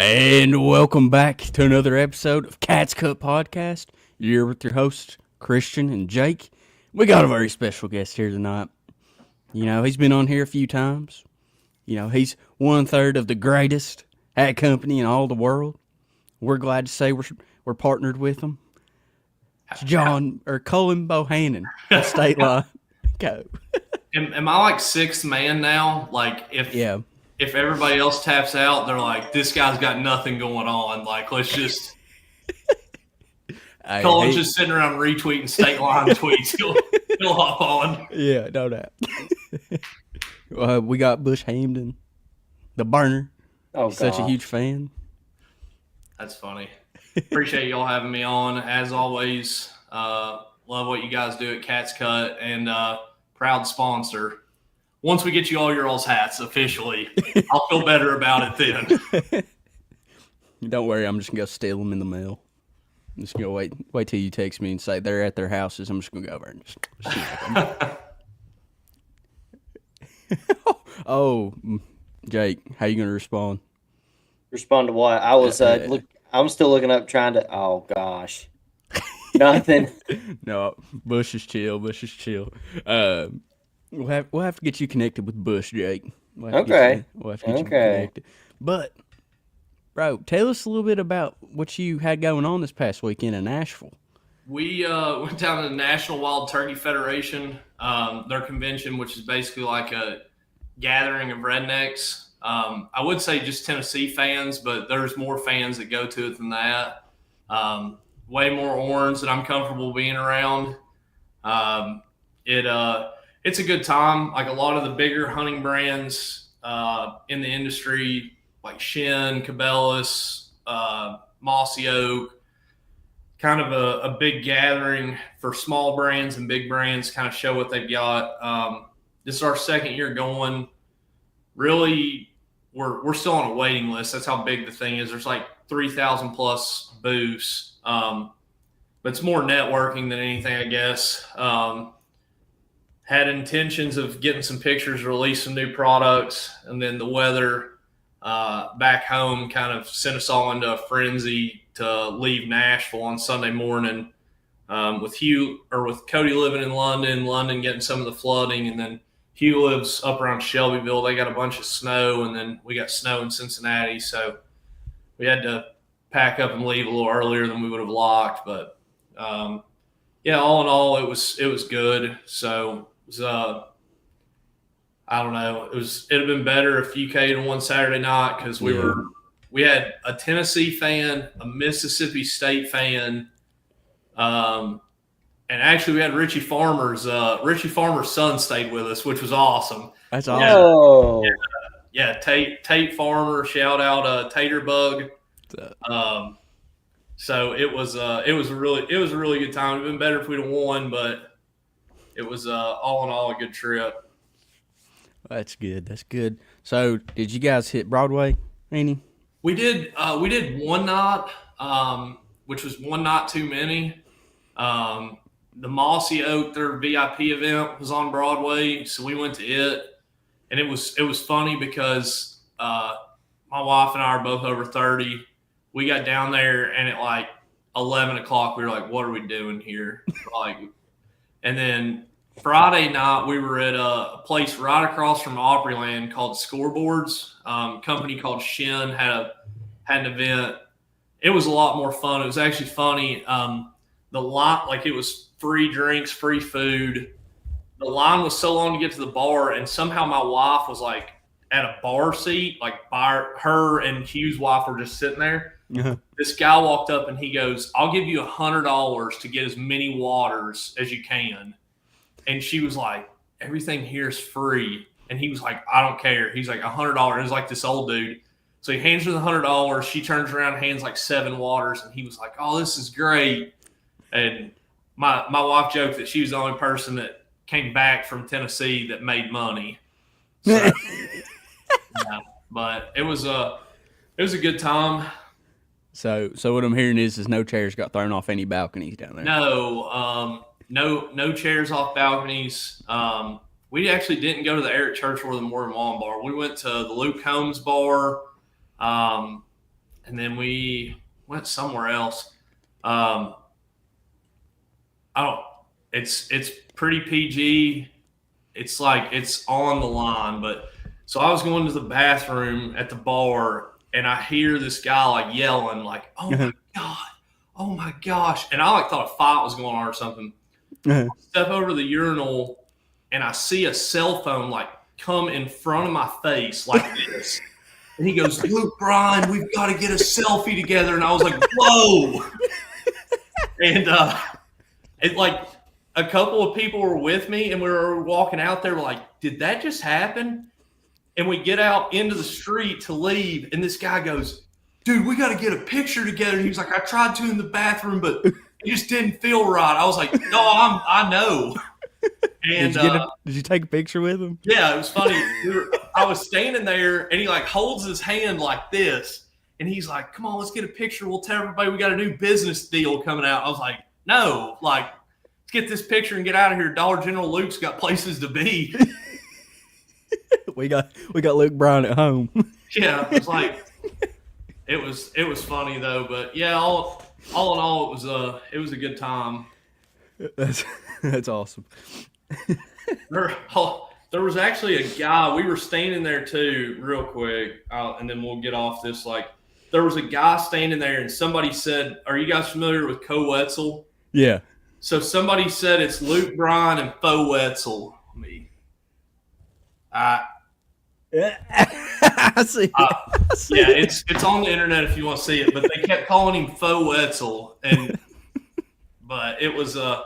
And welcome back to another episode of Cat's Cut Podcast. You're with your hosts, Christian and Jake. We got a very special guest here tonight. You know, he's been on here a few times. You know, he's 1/3 of the greatest hat company in all the world. We're glad to say we're partnered with him. It's Colin Bohannon of State Line. Go. Am I like sixth man now? Like if everybody else taps out, they're like, this guy's got nothing going on. Like, let's just Colin's just sitting around retweeting State Line tweets. He'll hop on. Yeah, no doubt. We got Bush Hamden, the burner. Oh, such a huge fan. That's funny. Appreciate y'all having me on. As always, love what you guys do at Cat's Cut, and proud sponsor. Once we get you all your all's hats officially, I'll feel better about it then. Don't worry, I'm just going to go steal them in the mail. I'm just going to wait till you text me and say they're at their houses. I'm just going to go over and just Oh, Jake, how you going to respond? Respond to what? I was I'm still looking up trying to. Oh gosh, nothing. No, Bush is chill. We'll have to get you connected with Bush, Jake. We'll have to get you connected. But, bro, tell us a little bit about what you had going on this past weekend in Nashville. We went down to the National Wild Turkey Federation, their convention, which is basically like a gathering of rednecks. I would say just Tennessee fans, but there's more fans that go to it than that. Way more orange that I'm comfortable being around. It's a good time. Like a lot of the bigger hunting brands in the industry, like Shin, Cabela's, Mossy Oak, kind of a big gathering for small brands and big brands, kind of show what they've got. This is our second year going. Really, we're still on a waiting list. That's how big the thing is. There's like 3,000 plus booths. But it's more networking than anything, I guess. Had intentions of getting some pictures, release some new products, and then the weather back home kind of sent us all into a frenzy to leave Nashville on Sunday morning. With Cody living in London getting some of the flooding, and then Hugh lives up around Shelbyville. They got a bunch of snow, and then we got snow in Cincinnati, so we had to pack up and leave a little earlier than we would have liked. But all in all, it was good. So it was, I don't know. It'd have been if UK had won Saturday night, because we had a Tennessee fan, a Mississippi State fan, and actually we had Richie Farmer's son stayed with us, which was awesome. That's awesome. Yeah, Tate Farmer, shout out Tater Bug. So it was a really good time. It'd been better if we'd have won, but it was all in all a good trip. That's good. So did you guys hit Broadway, any? We did one night, which was one night too many. The Mossy Oak, their VIP event, was on Broadway, so we went to it, and it was funny because my wife and I are both over 30. We got down there, and at like 11 o'clock, we were like, "What are we doing here?" And then Friday night, we were at a place right across from Opryland called Scoreboards. Company called Shin had an event. It was a lot more fun. It was actually funny. The line, like, it was free drinks, free food. The line was so long to get to the bar, and somehow my wife was like at a bar seat, like by her and Hugh's wife were just sitting there. Uh-huh. This guy walked up and he goes, "I'll give you $100 to get as many waters as you can." And she was like, "Everything here is free." And he was like, "I don't care." He's like, $100. It was like this old dude. So he hands her the $100. She turns around and hands like 7 waters. And he was like, "Oh, this is great." And my wife joked that she was the only person that came back from Tennessee that made money. So, yeah, but it was a good time. So what I'm hearing is no chairs got thrown off any balconies down there. No chairs off balconies. We actually didn't go to the Eric Church or the Morgan Wallen bar. We went to the Luke Combs bar. and then we went somewhere else. I don't. It's pretty PG. It's like it's on the line, but so I was going to the bathroom at the bar, and I hear this guy like yelling, like, "Oh my god, oh my gosh!" And I like thought a fight was going on or something. Step over to the urinal, and I see a cell phone like come in front of my face like this. And he goes, "Luke Bryan, we've got to get a selfie together." And I was like, "Whoa!" And it like a couple of people were with me, and we were walking out there. We're like, "Did that just happen?" And we get out into the street to leave, and this guy goes, "Dude, we got to get a picture together." And he was like, "I tried to in the bathroom, but it just didn't feel right." I was like, "No, I know." And did you take a picture with him? Yeah, it was funny. I was standing there, and he like holds his hand like this, and he's like, "Come on, let's get a picture. We'll tell everybody we got a new business deal coming out." I was like, "No, like, let's get this picture and get out of here. Dollar General Luke's got places to be." we got Luke Bryan at home. Yeah, it was like it was funny though, but yeah, all in all, it was a good time. That's awesome. There was actually a guy, we were standing there too, real quick, and then we'll get off this. Like, there was a guy standing there, and somebody said, "Are you guys familiar with Co Wetzel?" Yeah. So somebody said it's Luke Bryan and Fo Wetzel. I see. Yeah, it's on the internet if you want to see it, but they kept calling him Fo Wetzel, but it was a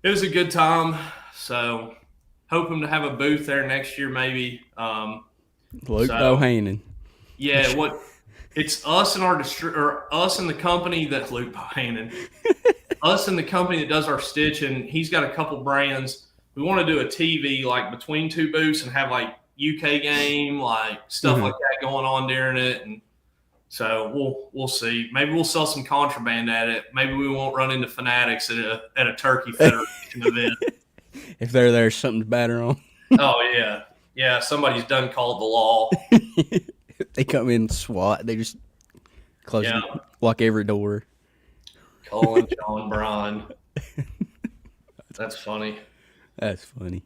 good time. So hoping to have a booth there next year, maybe. Luke Bohannon. Yeah, it's us and us and the company that Luke Bohannon, us and the company that does our stitching. He's got a couple brands. We want to do a TV like between two booths and have like UK game, like stuff like that going on during it, and so we'll see. Maybe we'll sell some contraband at it. Maybe we won't run into fanatics at a Turkey Federation event. If they're there, something to batter on. Oh yeah. Somebody's done called the law. They come in SWAT. They just close, lock every door. Colin John Bryan. That's funny. That's funny.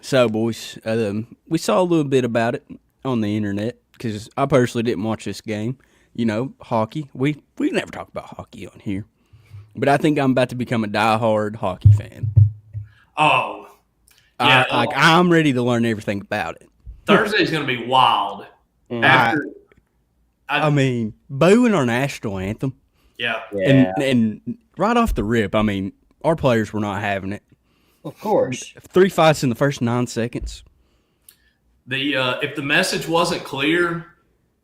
So, boys, we saw a little bit about it on the internet because I personally didn't watch this game. You know, hockey. We never talk about hockey on here, but I think I'm about to become a diehard hockey fan. Oh, yeah. I'm ready to learn everything about it. Thursday's going to be wild. I mean, booing our national anthem. Yeah. And right off the rip, I mean, our players were not having it. Of course. 3 fights in the first 9 seconds. If the message wasn't clear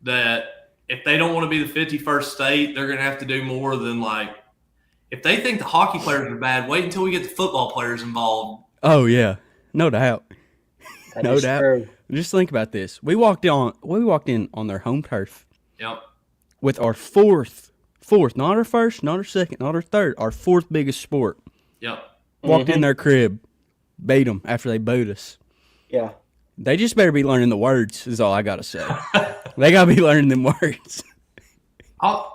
that if they don't want to be the 51st state, they're going to have to do more than like – if they think the hockey players are bad, wait until we get the football players involved. Oh, yeah. No doubt. No doubt. True. Just think about this. We walked in on their home turf. Yep. With our fourth, not our first, not our second, not our third, our fourth biggest sport. Yep. Walked in their crib, beat them after they booed us. Yeah. They just better be learning the words, is all I got to say. They got to be learning them words. I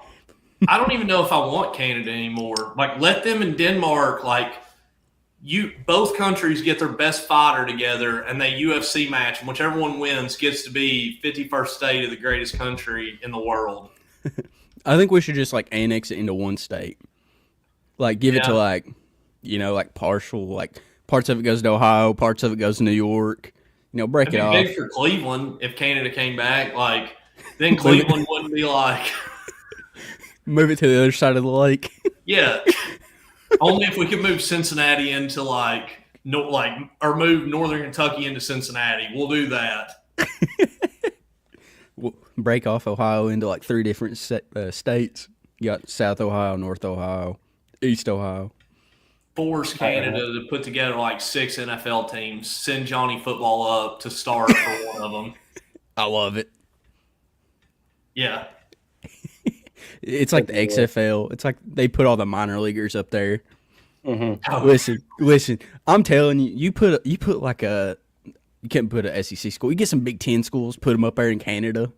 don't even know if I want Canada anymore. Like, let them in Denmark, like, both countries get their best fighter together and they UFC match, and whichever one wins gets to be 51st state of the greatest country in the world. I think we should just, like, annex it into one state. Like, give it to, like, you know, like partial, like parts of it goes to Ohio, parts of it goes to New York. You know, break it off. It'd be big for Cleveland if Canada came back. Like, then Cleveland wouldn't be like move it to the other side of the lake. Yeah, only if we could move Cincinnati into or move Northern Kentucky into Cincinnati. We'll do that. We'll break off Ohio into like 3 different states. You got South Ohio, North Ohio, East Ohio. Force Canada to put together like 6 NFL teams. Send Johnny Football up to start for one of them. I love it. Yeah. It's like the XFL. It's like they put all the minor leaguers up there. Mm-hmm. Listen. I'm telling you, you put like you can't put an SEC school. You get some Big Ten schools, put them up there in Canada.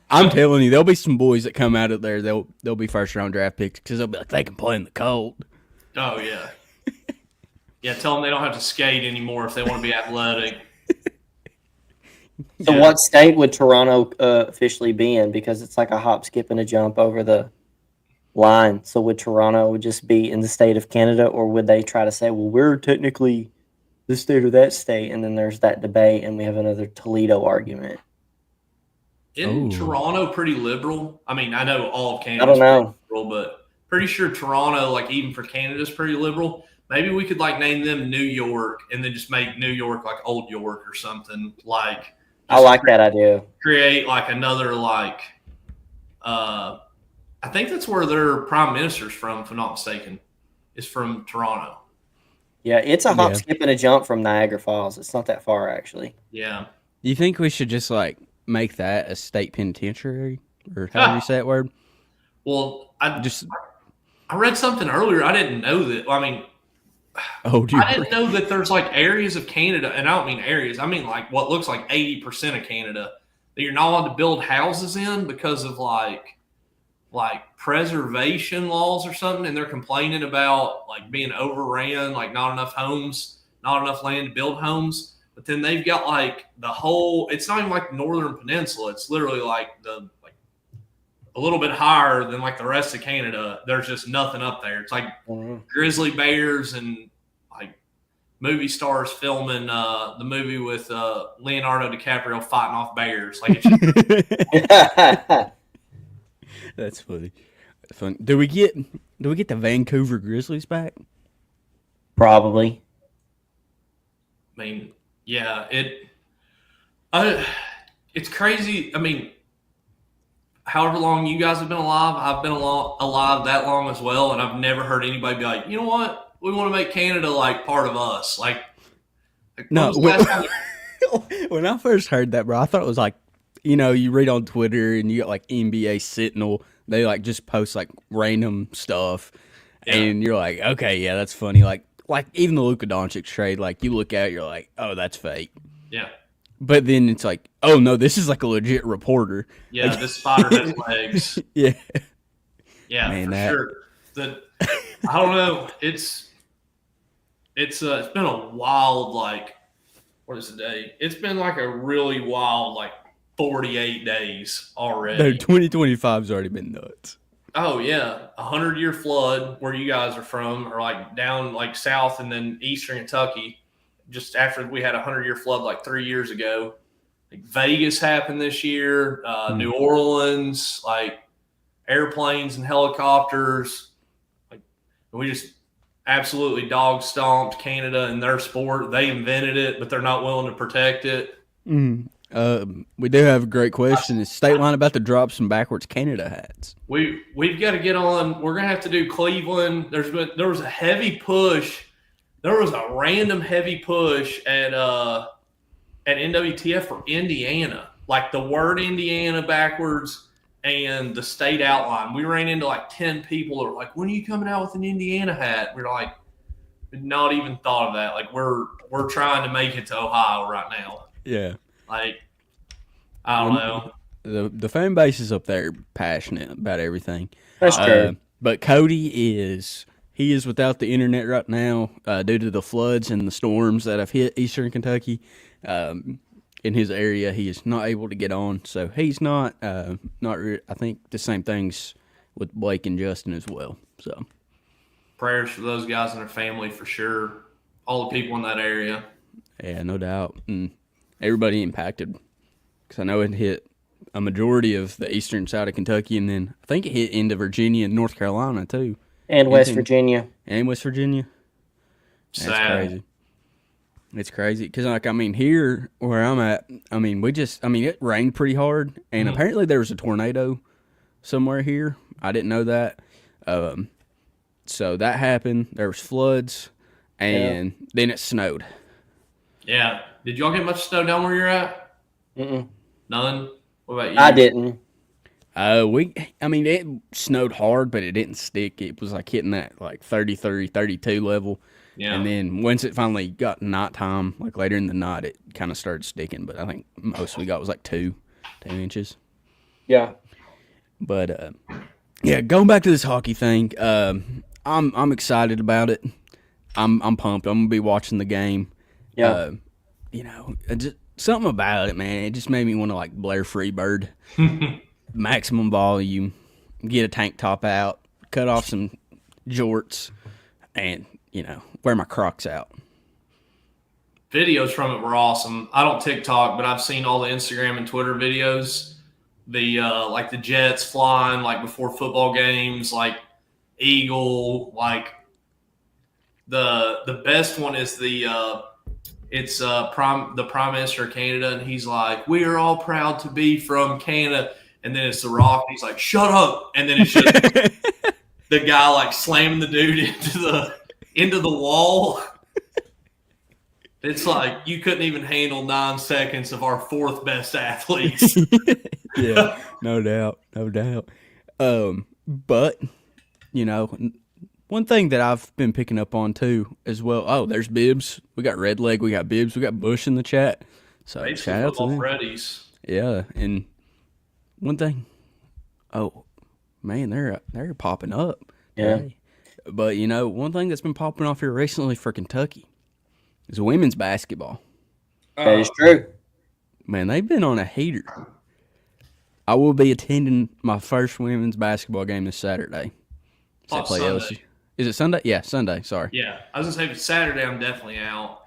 I'm telling you, there'll be some boys that come out of there. They'll be first round draft picks because they'll be like they can play in the cold. Oh yeah, yeah. Tell them they don't have to skate anymore if they want to be athletic. So, what state would Toronto officially be in? Because it's like a hop, skip, and a jump over the line. So, would Toronto just be in the state of Canada, or would they try to say, well, we're technically this state or that state? And then there's that debate, and we have another Toledo argument. Isn't Toronto pretty liberal? I mean, I know all of Canada. I don't know, liberal, but pretty sure Toronto, like even for Canada, is pretty liberal. Maybe we could like name them New York, and then just make New York like Old York or something. Like, I like that idea. Create like another like. I think that's where their prime minister's from, if I'm not mistaken. Is from Toronto. Yeah, it's a hop, skip, and a jump from Niagara Falls. It's not that far, actually. Yeah. You think we should just like make that a state penitentiary, or how do you say that word? Well, I read something earlier. I didn't know that. I mean, I didn't know that there's like areas of Canada, and I don't mean areas. I mean like what looks like 80% of Canada that you're not allowed to build houses in because of like preservation laws or something, and they're complaining about like being overran, like not enough homes, not enough land to build homes. But then they've got like the whole. It's not even like Northern Peninsula. It's literally like a little bit higher than like the rest of Canada. There's just nothing up there. It's like grizzly bears and like movie stars filming the movie with Leonardo DiCaprio fighting off bears. Like it's just, that's funny. Fun. Do we get the Vancouver Grizzlies back? Probably. I mean, yeah, it's crazy. I mean, however long you guys have been alive, I've been alive that long as well, and I've never heard anybody be like, you know what, we want to make Canada like part of us. Like no. When I first heard that, bro, I thought it was like, you know, you read on Twitter and you got like NBA Sentinel, they like just post like random stuff, and you're like, okay, yeah, that's funny. Like even the Luka Doncic trade, like you look at it, you're like, oh, that's fake. Yeah. But then it's like, oh no, this is like a legit reporter. Yeah, like, this spider has legs. Yeah. Yeah, man, for sure. I don't know. It's been a wild, like, what is the day? It's been like a really wild, like 48 days already. No, 2025's already been nuts. Oh yeah, 100-year flood where you guys are from, or like down like south and then eastern Kentucky. Just after we had a 100-year flood like 3 years ago, like Vegas happened this year, New Orleans, like airplanes and helicopters. Like we just absolutely dog stomped Canada in their sport. They invented it, but they're not willing to protect it. We do have a great question. Is State Line about to drop some backwards Canada hats? We've got to get on. We're gonna have to do Cleveland. There was a heavy push. There was a random heavy push at NWTF for Indiana, like the word Indiana backwards and the state outline. We ran into like 10 people that were like, "When are you coming out with an Indiana hat?" We were like, "Not even thought of that." Like we're trying to make it to Ohio right now. Yeah. Like I don't know. The fan base is up there passionate about everything. That's true. But Cody is without the internet right now due to the floods and the storms that have hit eastern Kentucky. In his area, he is not able to get on, so he's not. I think the same things with Blake and Justin as well. So prayers for those guys and their family for sure. All the people in that area. Yeah, no doubt, and everybody impacted. Because I know it hit a majority of the eastern side of Kentucky, and then I think it hit into Virginia and North Carolina too. And West Virginia. And West Virginia. Sad. That's crazy. It's crazy because, like, I mean, here where I'm at, I mean, it rained pretty hard, and apparently there was a tornado somewhere here. I didn't know that. So that happened. There was floods, and then it snowed. Yeah. Did y'all get much snow down where you're at? Mm-mm. None? What about you? I didn't. It snowed hard, but it didn't stick. It was like hitting that like 33, 32 level. Yeah. And then once it finally got nighttime, like later in the night, it kind of started sticking. But I think most we got was like 2. 2 inches. Yeah. But yeah, going back to this hockey thing, I'm excited about it. I'm pumped. I'm gonna be watching the game. Yeah. Just something about it, man. It just made me want to like Blair Freebird, maximum volume, get a tank top out, cut off some jorts, and wear my Crocs out. Videos from it were awesome. I don't TikTok, but I've seen all the Instagram and Twitter videos. The like the jets flying like before football games, like Eagle, like the best one is the Prime Minister of Canada, and he's like, "We are all proud to be from Canada." And then it's The Rock, and he's like, "Shut up!" And then it's just the guy like slamming the dude into the wall. It's like you couldn't even handle 9 seconds of our 4th best athletes. Yeah, no doubt. But one thing that I've been picking up on too as well. Oh, there's Bibbs. We got Redleg. We got Bibbs. We got Bush in the chat. So Basically, shout out to them. Freddy's. Yeah, and one thing. Oh man, they're popping up. Yeah. Hey. But one thing that's been popping off here recently for Kentucky is women's basketball. That is true. Man, they've been on a heater. I will be attending my first women's basketball game this Saturday. Oh, Sunday. Is it Sunday? Yeah, Sunday. Sorry. Yeah, I was gonna say if it's Saturday, I'm definitely out.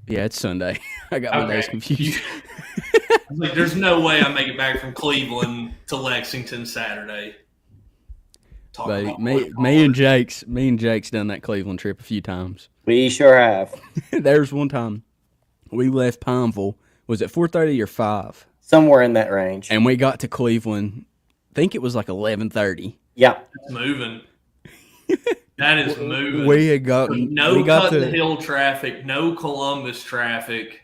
Yeah, it's Sunday. I got my days confused. I was like, there's no way I make it back from Cleveland to Lexington Saturday. But me and Jake's done that Cleveland trip a few times. We sure have. There's one time we left Pineville. Was it 4:30 or 5? Somewhere in that range. And we got to Cleveland. I think it was like 11:30. Yeah. That's moving. That is moving. We had gotten the hill traffic, no Columbus traffic.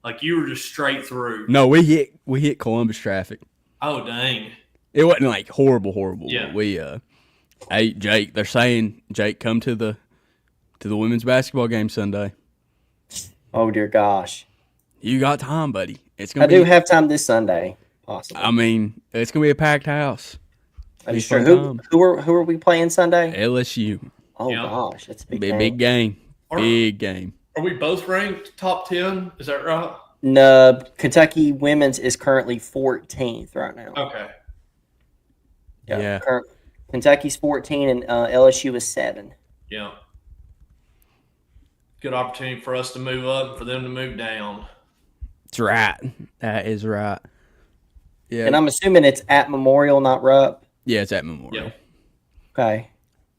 Like you were just straight through. No, we hit Columbus traffic. Oh dang! It wasn't like horrible. Yeah. We hey Jake, they're saying Jake come to the women's basketball game Sunday. Oh dear gosh. You got time, buddy. I do have time this Sunday, possibly. I mean, it's gonna be a packed house. That is true. Who are we playing Sunday? LSU. Oh gosh, that's a big game. Big game. Big game. Are we both ranked top 10? Is that right? No, Kentucky women's is currently 14th right now. Okay. Yeah. Kentucky's 14 and LSU is 7. Yeah. Good opportunity for us to move up and for them to move down. That's right. That is right. Yeah. And I'm assuming it's at Memorial, not Rupp. Yeah, it's at Memorial. Yeah. Okay.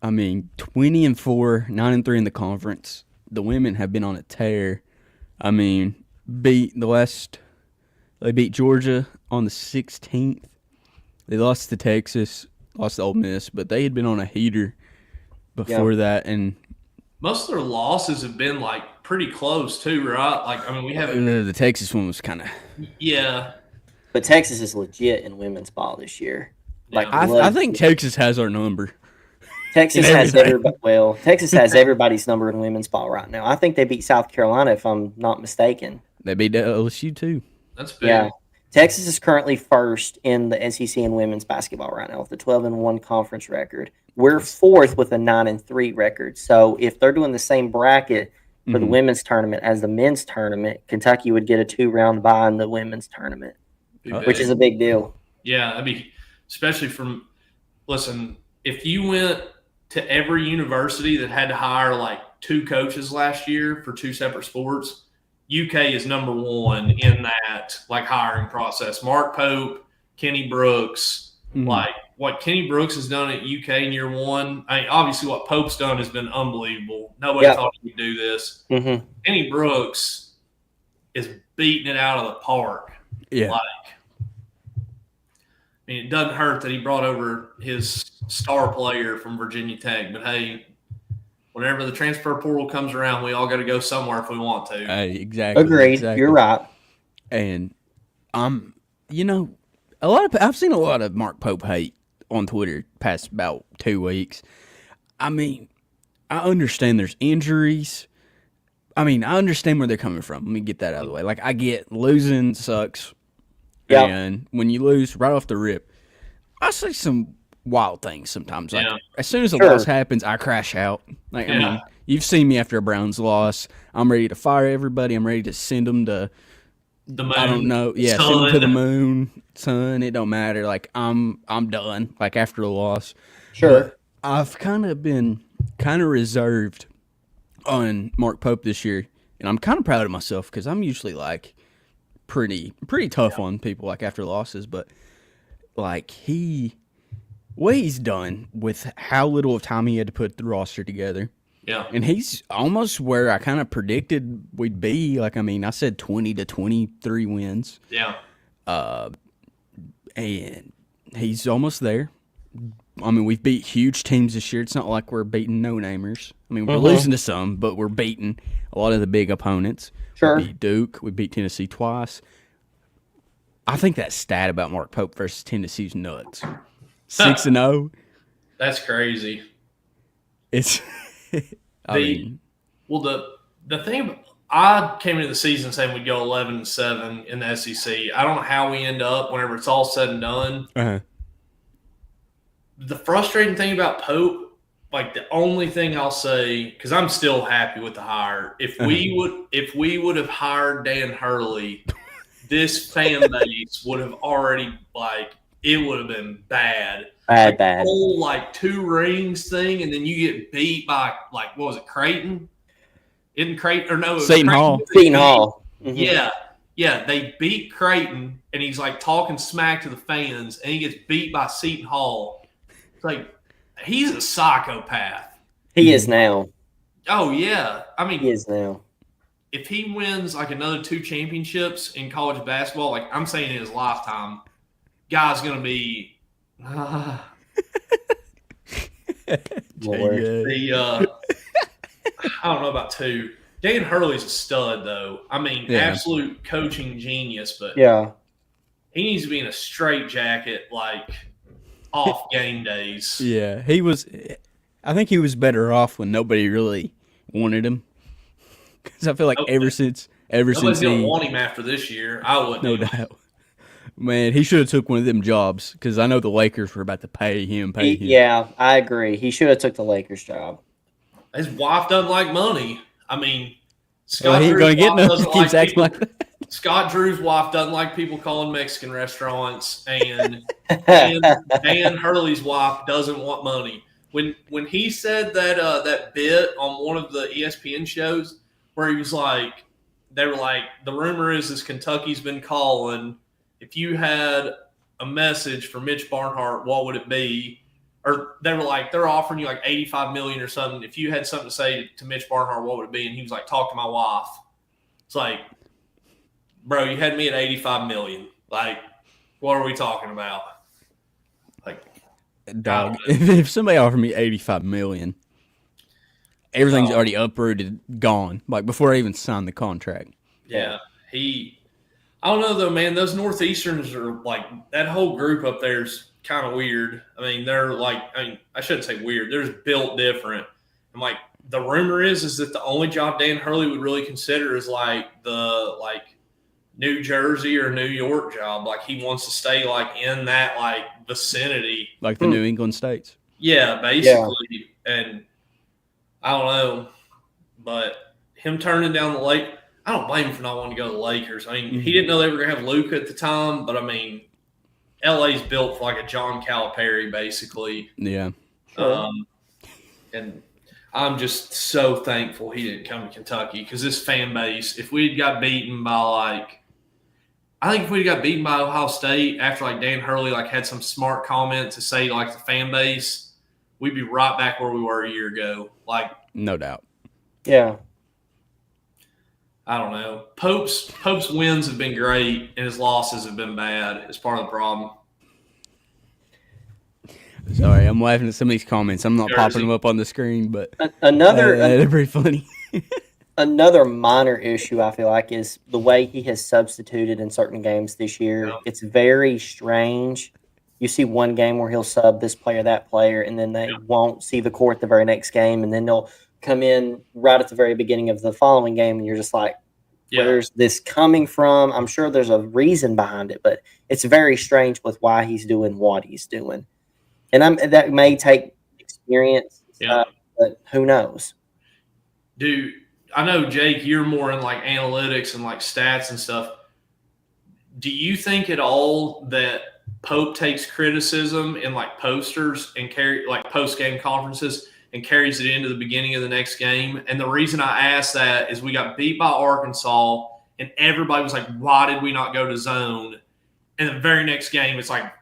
I mean, 20-4, 9-3 in the conference. The women have been on a tear. I mean, they beat Georgia on the 16th. They lost to Texas, lost to Ole Miss, but they had been on a heater before that. And most of their losses have been like pretty close too, right? Like, I mean, we haven't. The Texas one was kind of. Yeah. But Texas is legit in women's ball this year. Like I think Texas has our number. Texas has Texas has everybody's number in women's ball right now. I think they beat South Carolina, if I'm not mistaken. They beat LSU too. That's big. Yeah. Texas is currently first in the SEC in women's basketball right now with a 12-1 conference record. We're fourth with a 9-3 record. So if they're doing the same bracket for the women's tournament as the men's tournament, Kentucky would get a 2-round bye in the women's tournament, which is a big deal. Yeah, I mean, especially if you went to every university that had to hire like 2 coaches last year for 2 separate sports, UK is number 1 in that like hiring process. Mark Pope, Kenny Brooks, like what Kenny Brooks has done at UK in year 1. I mean, obviously what Pope's done has been unbelievable. Nobody thought he could do this. Kenny Brooks is beating it out of the park. Yeah. I mean, it doesn't hurt that he brought over his star player from Virginia Tech, but hey, whenever the transfer portal comes around, we all got to go somewhere if we want to. Hey, exactly. Agreed. Exactly. You're right. And I've seen a lot of Mark Pope hate on Twitter past about 2 weeks. I mean, I understand there's injuries. I mean, I understand where they're coming from. Let me get that out of the way. Like, I get losing sucks. Yeah. And when you lose right off the rip, I say some wild things sometimes. Like, as soon as a loss happens, I crash out. Like, I mean, you've seen me after a Browns loss. I'm ready to fire everybody. I'm ready to send them to the moon. I don't know. Yeah, send them to the moon, sun. It don't matter. Like, I'm done. Like, after the loss. Sure. But I've kind of been reserved on Mark Pope this year, and I'm kind of proud of myself because I'm usually like pretty tough on people like after losses, but like what he's done with how little of time he had to put the roster together. Yeah. And he's almost where I kind of predicted we'd be. Like, I mean, I said 20 to 23 wins. Yeah. And he's almost there. I mean, we've beat huge teams this year. It's not like we're beating no-namers. I mean, we're losing to some, but we're beating a lot of the big opponents. Sure. We beat Duke. We beat Tennessee twice. I think that stat about Mark Pope versus Tennessee's nuts. 6-0. That's crazy. It's the thing, I came into the season saying we'd go 11-7 in the SEC. I don't know how we end up whenever it's all said and done. Uh-huh. The frustrating thing about Pope, like the only thing I'll say, because I'm still happy with the hire. If we would have hired Dan Hurley, this fan base would have already it would have been bad. Bad. The whole 2 rings thing, and then you get beat by what was it, Creighton? Isn't Creighton or no? Seton Hall. Seton Hall. Mm-hmm. Yeah. They beat Creighton, and he's talking smack to the fans, and he gets beat by Seton Hall. It's he's a psychopath. He is now. Oh yeah, I mean, he is now. If he wins another 2 championships in college basketball, I'm saying in his lifetime, guy's gonna be. I don't know about 2. Dan Hurley's a stud, though. I mean, absolute coaching genius, but he needs to be in a straitjacket off game days. Yeah, I think he was better off when nobody really wanted him. Because I feel like ever since nobody's gonna want him after this year. I wouldn't. No doubt. Man, he should have took one of them jobs because I know the Lakers were about to pay him. Yeah, I agree. He should have took the Lakers job. His wife doesn't like money. I mean, Scott Drew's wife doesn't like people calling Mexican restaurants, and Dan Hurley's wife doesn't want money. When he said that bit on one of the ESPN shows where he was they were the rumor is Kentucky's been calling. If you had a message for Mitch Barnhart, what would it be? Or they were they're offering you $85 million or something. If you had something to say to Mitch Barnhart, what would it be? And he was talk to my wife. It's bro, you had me at $85 million. What are we talking about? Dog. If somebody offered me $85 million, everything's already uprooted, gone. Before I even signed the contract. Yeah, I don't know though, man. Those Northeasterns are that whole group up there's kind of weird. I mean, they're I shouldn't say weird. They're just built different. And the rumor is that the only job Dan Hurley would really consider is the New Jersey or New York job. He wants to stay in that vicinity, the New England states. Yeah, basically. Yeah. And I don't know, but him turning down the Lake. I don't blame him for not wanting to go to the Lakers. I mean, he didn't know they were going to have Luka at the time, but I mean, LA's built for a John Calipari, basically. Yeah. And I'm just so thankful he didn't come to Kentucky because this fan base, if we'd got beaten by I think if we'd got beaten by Ohio State after Dan Hurley had some smart comment to say the fan base, we'd be right back where we were a year ago. No doubt. Yeah. I don't know. Pope's wins have been great, and his losses have been bad. It's part of the problem. Sorry, I'm laughing at some of these comments. I'm not popping them up on the screen, but they're pretty funny. Another minor issue I feel is the way he has substituted in certain games this year. Yeah. It's very strange. You see one game where he'll sub this player, that player, and then they won't see the court the very next game, and then they'll come in right at the very beginning of the following game, and you're just like, Yeah. where's this coming from? I'm sure there's a reason behind it, but it's very strange with why he's doing what he's doing. And that may take experience, Yeah. but who knows? Dude, I know, Jake, you're more in like analytics and like stats and stuff. Do you think at all that Pope takes criticism in like posters and post game conferences and carries it into the beginning of the next game? And the reason I ask that is we got beat by Arkansas, and everybody was like, "Why did we not go to zone?" And the very next game, it's like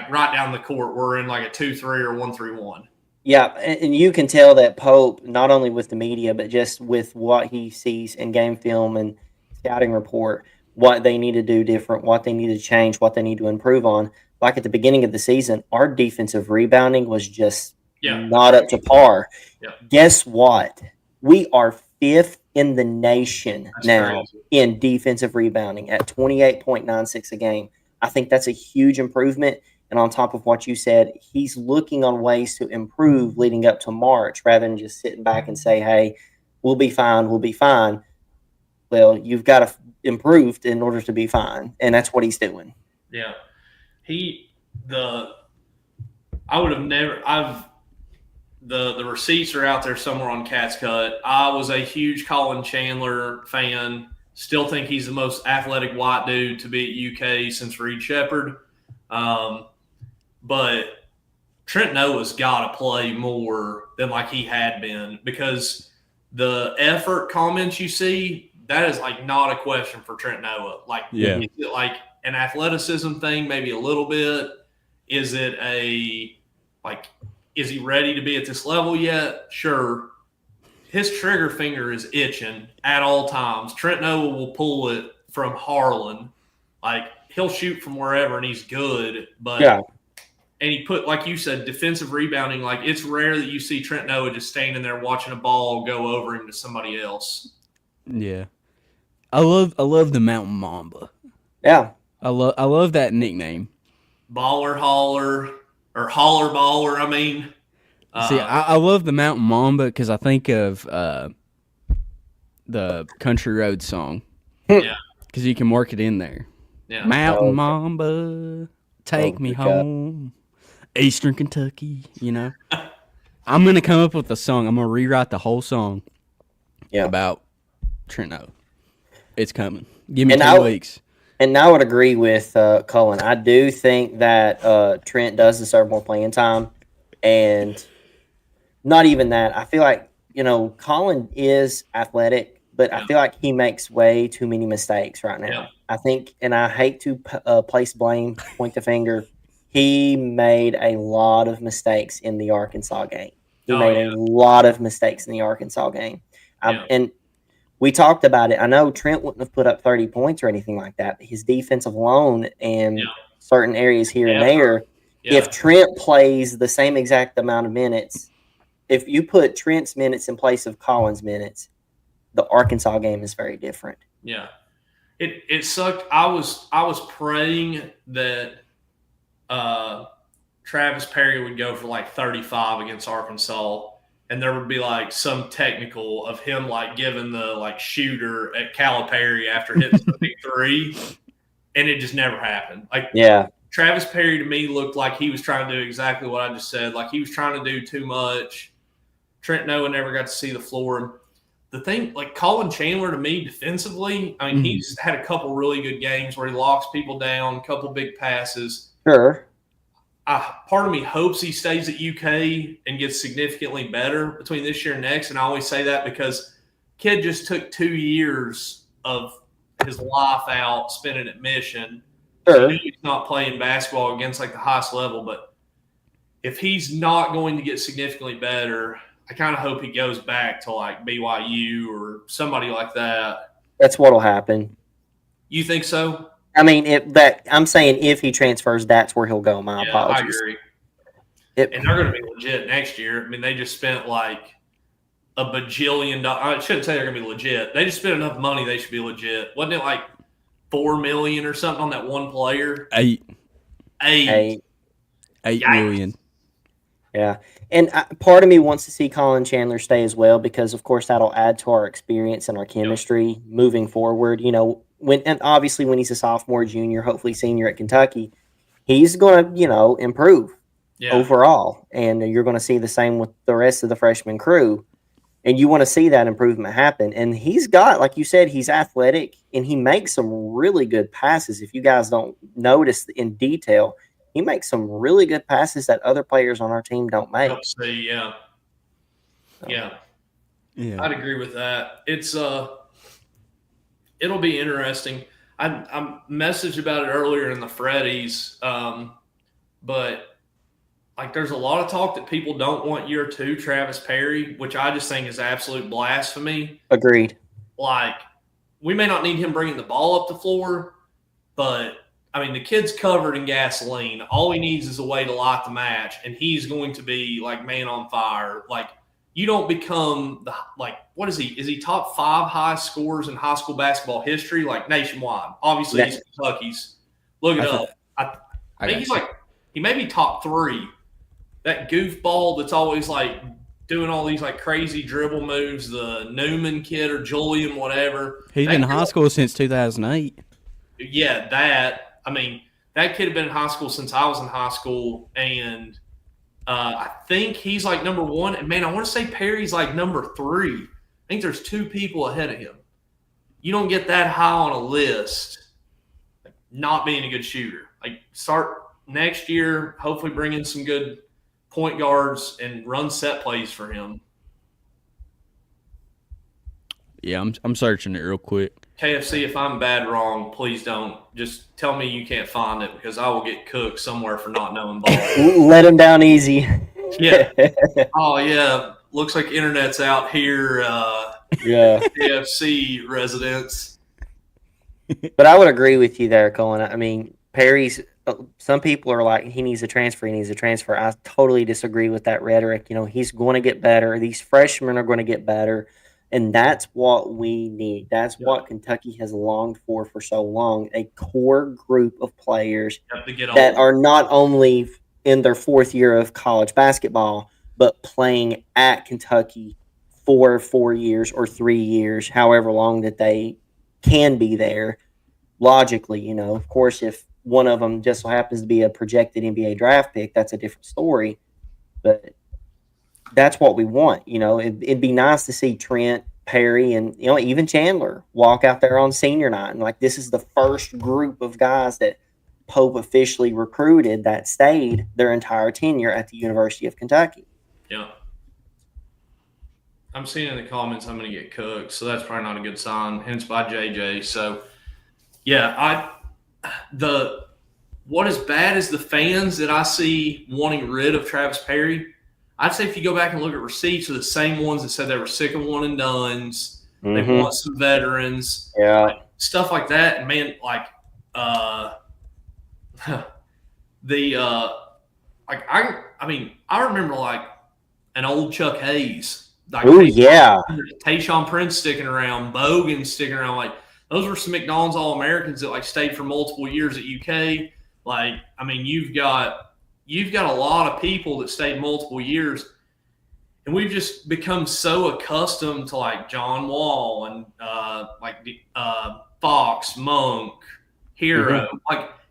right down the court, we're in like a 2-3 or 1-3-1. Yeah, and you can tell that Pope, not only with the media, but just with what he sees in game film and scouting report, what they need to do different, what they need to change, what they need to improve on. Like at the beginning of the season, our defensive rebounding was just not up to par. Yeah. Guess what? We are 5th in the nation now in defensive rebounding at 28.96 a game. I think that's a huge improvement. And on top of what you said, he's looking on ways to improve leading up to March rather than just sitting back and say, hey, we'll be fine, we'll be fine. Well, you've got to improve in order to be fine. And that's what he's doing. Yeah. The receipts are out there somewhere on Cat's Cut. I was a huge Colin Chandler fan. Still think he's the most athletic white dude to be at UK since Reed Shepherd. But Trent Noah's got to play more than like he had been, because the effort comments you see, that is like not a question for Trent Noah. Like, Yeah. Is it like an athleticism thing? Maybe a little bit. Is it is he ready to be at this level yet? Sure. His trigger finger is itching at all times. Trent Noah will pull it from Harlan. Like, he'll shoot from wherever and he's good. But Yeah. And he put, like you said, defensive rebounding. Like, it's rare that you see Trent Noah just standing there watching a ball go over him to somebody else. Yeah. I love the Mountain Mamba. Yeah. I love that nickname. Baller Holler, or Holler Baller, I mean. See, I love the Mountain Mamba because I think of the Country Road song. Yeah. Because you can work it in there. Yeah. Mountain Mamba, take me good God. home. Eastern Kentucky, you know. I'm going to come up with a song. I'm going to rewrite the whole song about Trent Noah. It's coming. Give me 2 weeks. And I would agree with Cullen. I do think that Trent does deserve more playing time. And not even that. I feel like, Colin is athletic, but I feel like he makes way too many mistakes right now. Yeah. I think, and I hate to place blame, point the finger, he made a lot of mistakes in the Arkansas game. He made a lot of mistakes in the Arkansas game. And we talked about it. I know Trent wouldn't have put up 30 points or anything like that, but his defensive alone and certain areas here and there, if Trent plays the same exact amount of minutes, if you put Trent's minutes in place of Colin's minutes, the Arkansas game is very different. Yeah. It sucked. I was praying that Travis Perry would go for like 35 against Arkansas, and there would be like some technical of him like giving the like shooter at Calipari after hitting the big three, and it just never happened. Like, Travis Perry to me looked like he was trying to do exactly what I just said. Like, he was trying to do too much. Trent Noah never got to see the floor. The thing, like Colin Chandler to me defensively, I mean, he's had a couple really good games where he locks people down, a couple big passes. Sure. Part of me hopes he stays at UK and gets significantly better between this year and next. And I always say that because kid just took 2 years of his life out spending at Mission. Sure. He's not playing basketball against like the highest level, but if he's not going to get significantly better, I kind of hope he goes back to like BYU or somebody like that. That's what'll happen. You think so? I mean, I'm saying if he transfers, that's where he'll go. My apologies. I agree. And they're going to be legit next year. I mean, they just spent like a bajillion dollars. I shouldn't say they're going to be legit. They just spent enough money. They should be legit. Wasn't it like $4 million or something on that one player? $8 Yikes. million. Yeah. Yeah. And part of me wants to see Colin Chandler stay as well because, of course, that'll add to our experience and our chemistry moving forward. And obviously when he's a sophomore, junior, hopefully senior at Kentucky, he's going to, improve overall. And you're going to see the same with the rest of the freshman crew. And you want to see that improvement happen. And he's got, like you said, he's athletic and he makes some really good passes. If you guys don't notice in detail, he makes some really good passes that other players on our team don't make. Yeah. I'd agree with that. It's it'll be interesting. I messaged about it earlier in the Freddies, but like there's a lot of talk that people don't want year 2 Travis Perry, which I just think is absolute blasphemy. Agreed. Like we may not need him bringing the ball up the floor, but I mean, the kid's covered in gasoline. All he needs is a way to light the match, and he's going to be like man on fire. Like you don't become what is he? Is he top 5 high scorers in high school basketball history, like nationwide? Obviously, he's Kentucky's. Look it up. I think he's he may be top 3. That goofball that's always like doing all these like crazy dribble moves, the Newman kid or Julian, whatever. He's been in high school since 2008. Yeah, that. I mean, that kid had been in high school since I was in high school, and I think he's like number 1. And, man, I want to say Perry's like number 3. I think there's 2 people ahead of him. You don't get that high on a list not being a good shooter. Like, start next year, hopefully bring in some good point guards and run set plays for him. Yeah, I'm searching it real quick. KFC, if I'm bad wrong, please don't. Just tell me you can't find it because I will get cooked somewhere for not knowing ball. Let him down easy. Yeah. Oh, yeah. Looks like internet's out here. Yeah. KFC residents. But I would agree with you there, Colin. I mean, Perry's some people are like, he needs a transfer. I totally disagree with that rhetoric. He's going to get better. These freshmen are going to get better. And that's what we need. That's what Kentucky has longed for so long, a core group of players that are not only in their 4th year of college basketball, but playing at Kentucky for 4 years or 3 years, however long that they can be there. Logically, of course, if one of them just so happens to be a projected NBA draft pick, that's a different story. But that's what we want. It'd be nice to see Trent, Perry, and even Chandler walk out there on senior night. And this is the first group of guys that Pope officially recruited that stayed their entire tenure at the University of Kentucky. Yeah. I'm seeing in the comments I'm going to get cooked, so that's probably not a good sign. Hence by JJ. So, yeah, what is bad is the fans that I see wanting rid of Travis Perry. I'd say if you go back and look at receipts, are the same ones that said they were sick of one and dones. They want some veterans, stuff like that. And man, I remember like an old Chuck Hayes. Tayshaun Prince sticking around, Bogan sticking around. Like those were some McDonald's All-Americans that stayed for multiple years at UK. You've got a lot of people that stayed multiple years, and we've just become so accustomed to John Wall and Fox, Monk, Hero.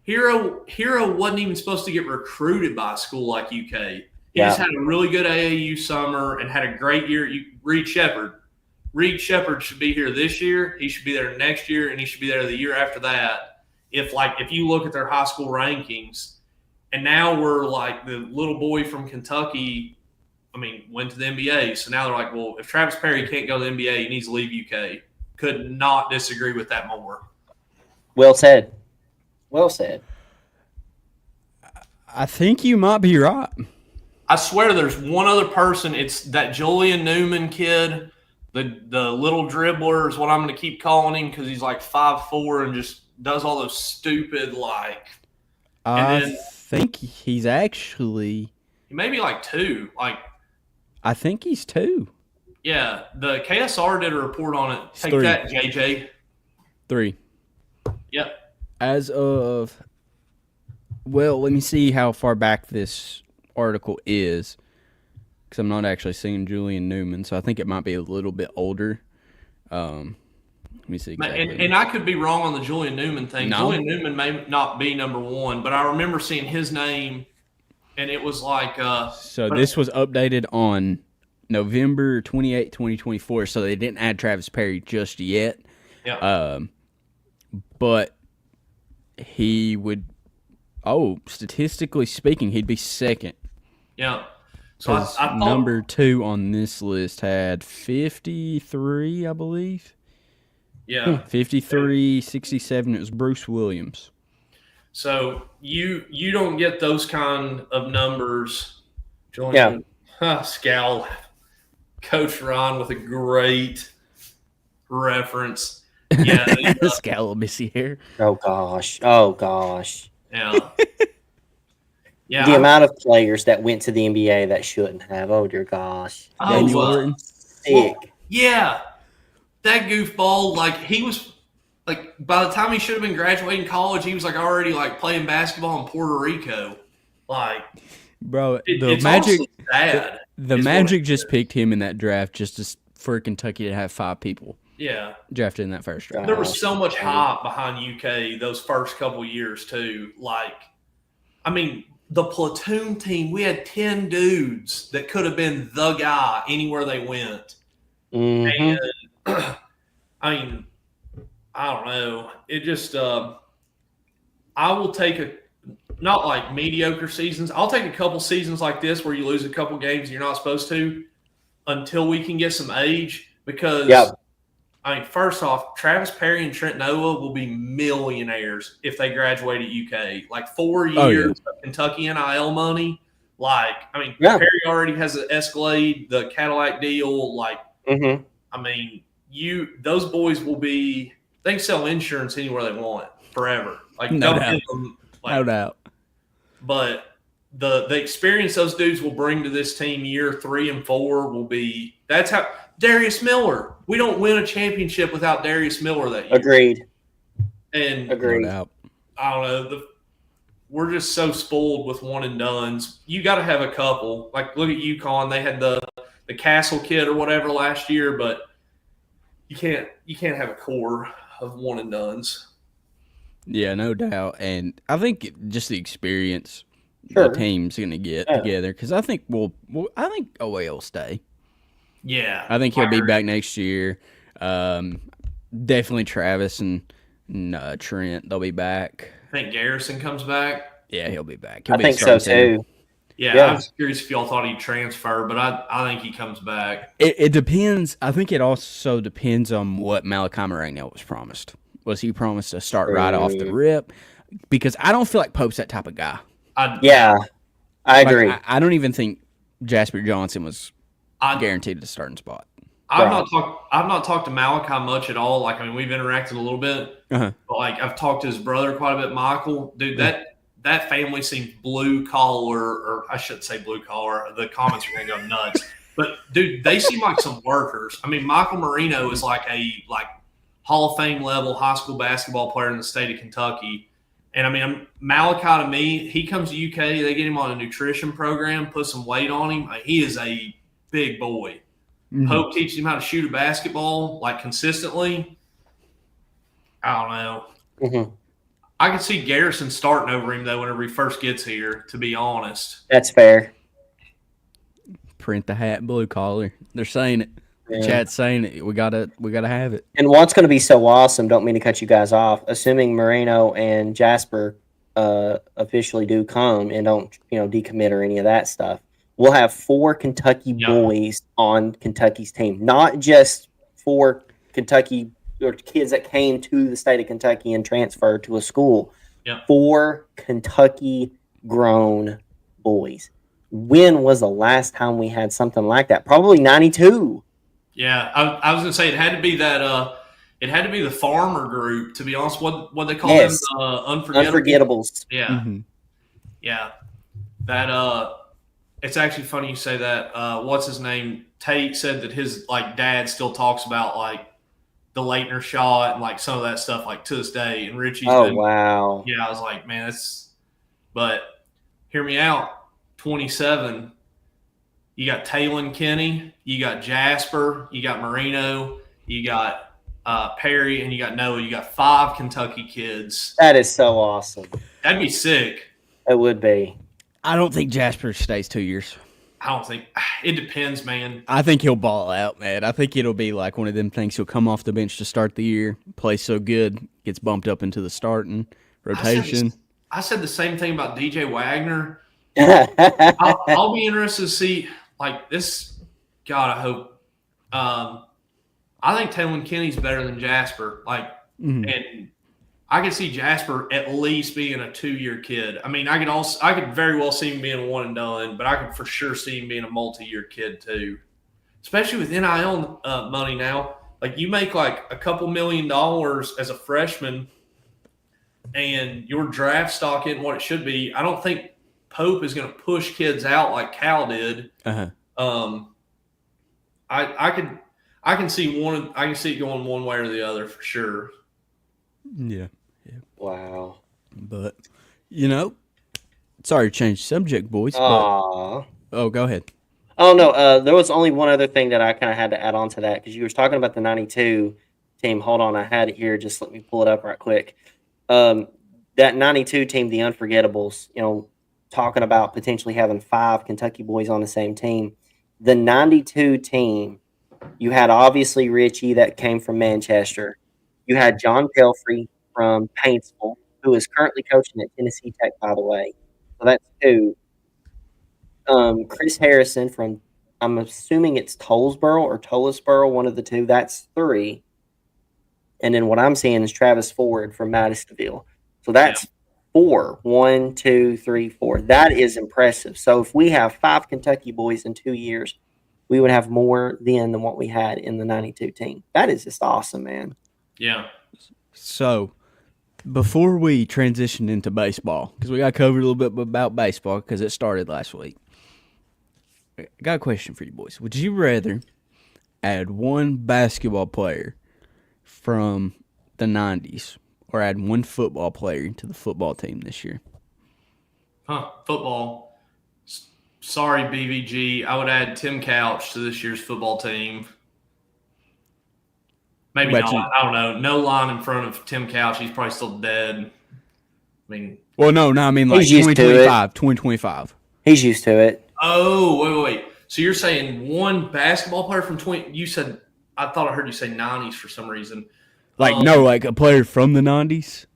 Hero wasn't even supposed to get recruited by a school like UK. He just had a really good AAU summer and had a great year. Reed Shepherd should be here this year. He should be there next year, and he should be there the year after that. If you look at their high school rankings, and now we're like the little boy from Kentucky, went to the NBA. So now they're like, well, if Travis Perry can't go to the NBA, he needs to leave UK. Could not disagree with that more. Well said. Well said. I think you might be right. I swear there's one other person. It's that Julian Newman kid, the little dribbler is what I'm going to keep calling him because he's like 5'4" and just does all those stupid I think he's actually. He may be 2. I think he's 2. Yeah, the KSR did a report on it. Take 3. that, JJ. 3. Yep. As of, let me see how far back this article is. because I'm not actually seeing Julian Newman, so I think it might be a little bit older. Let me see exactly. And I could be wrong on the Julian Newman thing. No. Julian Newman may not be number one, but I remember seeing his name, and it was like so this was updated on November 28, 2024, so they didn't add Travis Perry just yet. yeah. But he would, statistically speaking, he'd be second. Yeah. So I Because thought number 2 on this list had 53, I believe. yeah. 53, 67. It was Bruce Williams. So you don't get those kind of numbers, Julian. Scowl. Coach Ron with a great reference. Yeah. Scalabissy hair. Oh gosh. Oh gosh. Yeah. Yeah. The amount of players that went to the NBA that shouldn't have. Oh dear gosh. Daniel Orton. Sick. Yeah. That goofball, like he was like by the time he should have been graduating college, he was like already like playing basketball in Puerto Rico. Like Bro, it's Magic honestly sad. the is what Magic it just is. picked him in that draft for Kentucky to have 5 people Yeah. drafted in that first draft. There was so much hype behind UK those first couple years too. Like, I mean, the platoon team, we had 10 dudes that could have been the guy anywhere they went. Mhm. And I mean, I don't know. It just I will take not like mediocre seasons. I'll take a couple seasons like this where you lose a couple games you're not supposed to until we can get some age because Yep. I mean, first off, Travis Perry and Trent Noah will be millionaires if they graduate at UK. Like 4 years of Kentucky NIL money. Like, I mean, Yeah. Perry already has the Escalade, the Cadillac deal. Like, Mhm. I mean, those boys will be. They can sell insurance anywhere they want forever. Like, No don't doubt. give them. Like, No doubt. but the experience those dudes will bring to this team year 3 and 4 will be. That's how Darius Miller. We don't win a championship without Darius Miller that year. Agreed. And Agreed. No doubt. I don't know. We're just so spoiled with one and dones. You got to have a couple. Like look at UConn. They had the Castle kid or whatever last year, but you can't have a core of one and dones. Yeah, no doubt. And I think just the experience Sure. the team's going to get Yeah. together because I think I think OA will stay. Yeah, I think he'll be agree. back next year. Definitely Travis and Trent. They'll be back. I think Garrison comes back. Yeah, he'll be back. He'll I be think so starting center. too. Yeah, Yeah. I was curious if y'all thought he'd transfer, but I think he comes back. It depends. I think it also depends on what Malachi Moreno was promised. Was he promised to start right off the rip? Because I don't feel like Pope's that type of guy. Yeah, I Like, agree. I don't even think Jasper Johnson was I, guaranteed the starting spot. I've not talked to Malachi much at all. Like I mean, we've interacted a little bit, Uh-huh. but like I've talked to his brother quite a bit, Michael. Dude, that family seems blue collar, or I shouldn't say blue collar. The comments are gonna go nuts. But dude, they seem like some workers. I mean, Michael Marino is like a Hall of Fame level high school basketball player in the state of Kentucky. And I mean, Malachi to me, he comes to UK, they get him on a nutrition program, put some weight on him. He is a big boy. Mhm. Pope teaches him how to shoot a basketball like consistently. I don't know. Mhm. I can see Garrison starting over him though whenever he first gets here. To be honest, That's fair. Print the hat, blue collar. They're saying it. Yeah. Chat's saying it. We gotta have it. And what's going to be so awesome, don't mean to cut you guys off, assuming Moreno and Jasper officially do come and don't, decommit or any of that stuff, we'll have 4 Kentucky Yeah. boys on Kentucky's team, not just 4 Kentucky or kids that came to the state of Kentucky and transferred to a school. Yeah. 4 Kentucky grown boys. When was the last time we had something like that? Probably 92. yeah, I was gonna say it had to be that. It had to be the farmer group. To be honest, what they call Yes. them, unforgettable. Unforgettables. Yeah, Mhm. yeah. That it's actually funny you say that. What's his name? Tate said that his dad still talks about the Leitner shot and some of that stuff to this day. And Richie's Oh, been, wow. yeah, I was like, man, but hear me out. 27, You got Talon Kenny, you got Jasper, you got Marino, you got Perry, and you got Noah. You got 5 Kentucky kids. That is so awesome. That'd be sick. It would be. I don't think Jasper stays 2 years. I don't think it depends, man. I think he'll ball out, man. I think it'll be like one of them things. He'll come off the bench to start the year, play so good, gets bumped up into the starting rotation. I said the same thing about DJ Wagner. Yeah. I'll be interested to see like this. God, I hope. I think Talon Kenny's better than Jasper. Like, and I could see Jasper at least being a 2-year kid. I mean, I could very well see him being a one and done, but I could for sure see him being a multi-year kid too. Especially with NIL money now. Like, you make like a couple $1 million as a freshman, and your draft stock isn't what it should be. I don't think Pope is going to push kids out like Cal did. Uh-huh. I can see one. I can see it going one way or the other for sure. Yeah. Wow. But, sorry to change the subject, boys. Aww. Oh, go ahead. Oh, no. There was only one other thing that I kind of had to add on to that because you were talking about the 92 team. Hold on. I had it here. Just let me pull it up right quick. That 92 team, the Unforgettables, talking about potentially having 5 Kentucky boys on the same team. The 92 team, you had obviously Richie that came from Manchester. You had John Pelfrey from Paintsville, who is currently coaching at Tennessee Tech, by the way. So that's 2. Chris Harrison from, I'm assuming it's Tollsboro or Tollesboro, one of the 2. That's 3. And then what I'm seeing is Travis Ford from Madisonville. So that's 4. 1, 2, 3, 4. That is impressive. So if we have 5 Kentucky boys in 2 years, we would have more then than what we had in the 92 team. That is just awesome, man. Yeah. So, before we transition into baseball, because we got covered a little bit about baseball because it started last week, I got a question for you boys. Would you rather add one basketball player from the 90s or add one football player to the football team this year? Football. Sorry, BVG. I would add Tim Couch to this year's football team. Maybe not. I don't know. No line in front of Tim Couch. He's probably still dead. I mean. Well, no. I mean, like 2025. He's used to it. Oh, wait. So you're saying one basketball player from 20? You said, I thought I heard you say 90s for some reason. Like a player from the 90s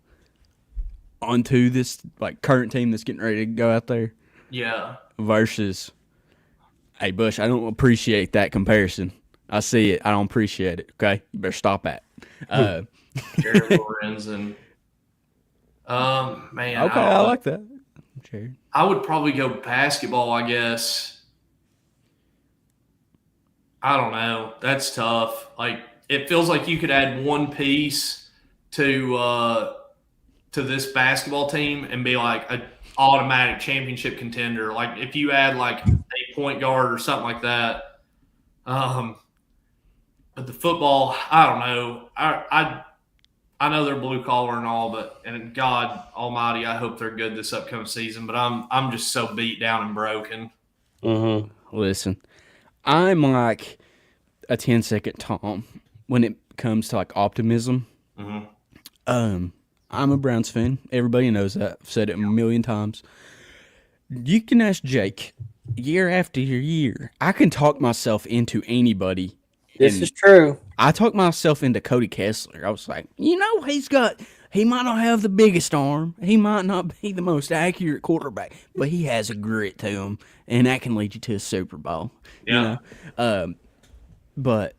onto this current team that's getting ready to go out there. Yeah. Versus, hey, Bush, I don't appreciate that comparison. I see it. I don't appreciate it. Okay? You better stop that. Jared Lorenzen. Man. Okay, I like that. Jared. I would probably go basketball, I guess. I don't know. That's tough. It feels like you could add one piece to this basketball team and be like an automatic championship contender. Like if you add like a point guard or something like that. But the football, I don't know. I know they're blue collar and all, and God Almighty, I hope they're good this upcoming season. But I'm just so beat down and broken. Mm-hmm. Listen, I'm like a 10-second Tom when it comes to optimism. Mm-hmm. I'm a Browns fan. Everybody knows that. I've said it a million times. You can ask Jake year after year. I can talk myself into anybody. This is true. I talked myself into Cody Kessler. I was like, he might not have the biggest arm. He might not be the most accurate quarterback, but he has a grit to him, and that can lead you to a Super Bowl. Yeah. But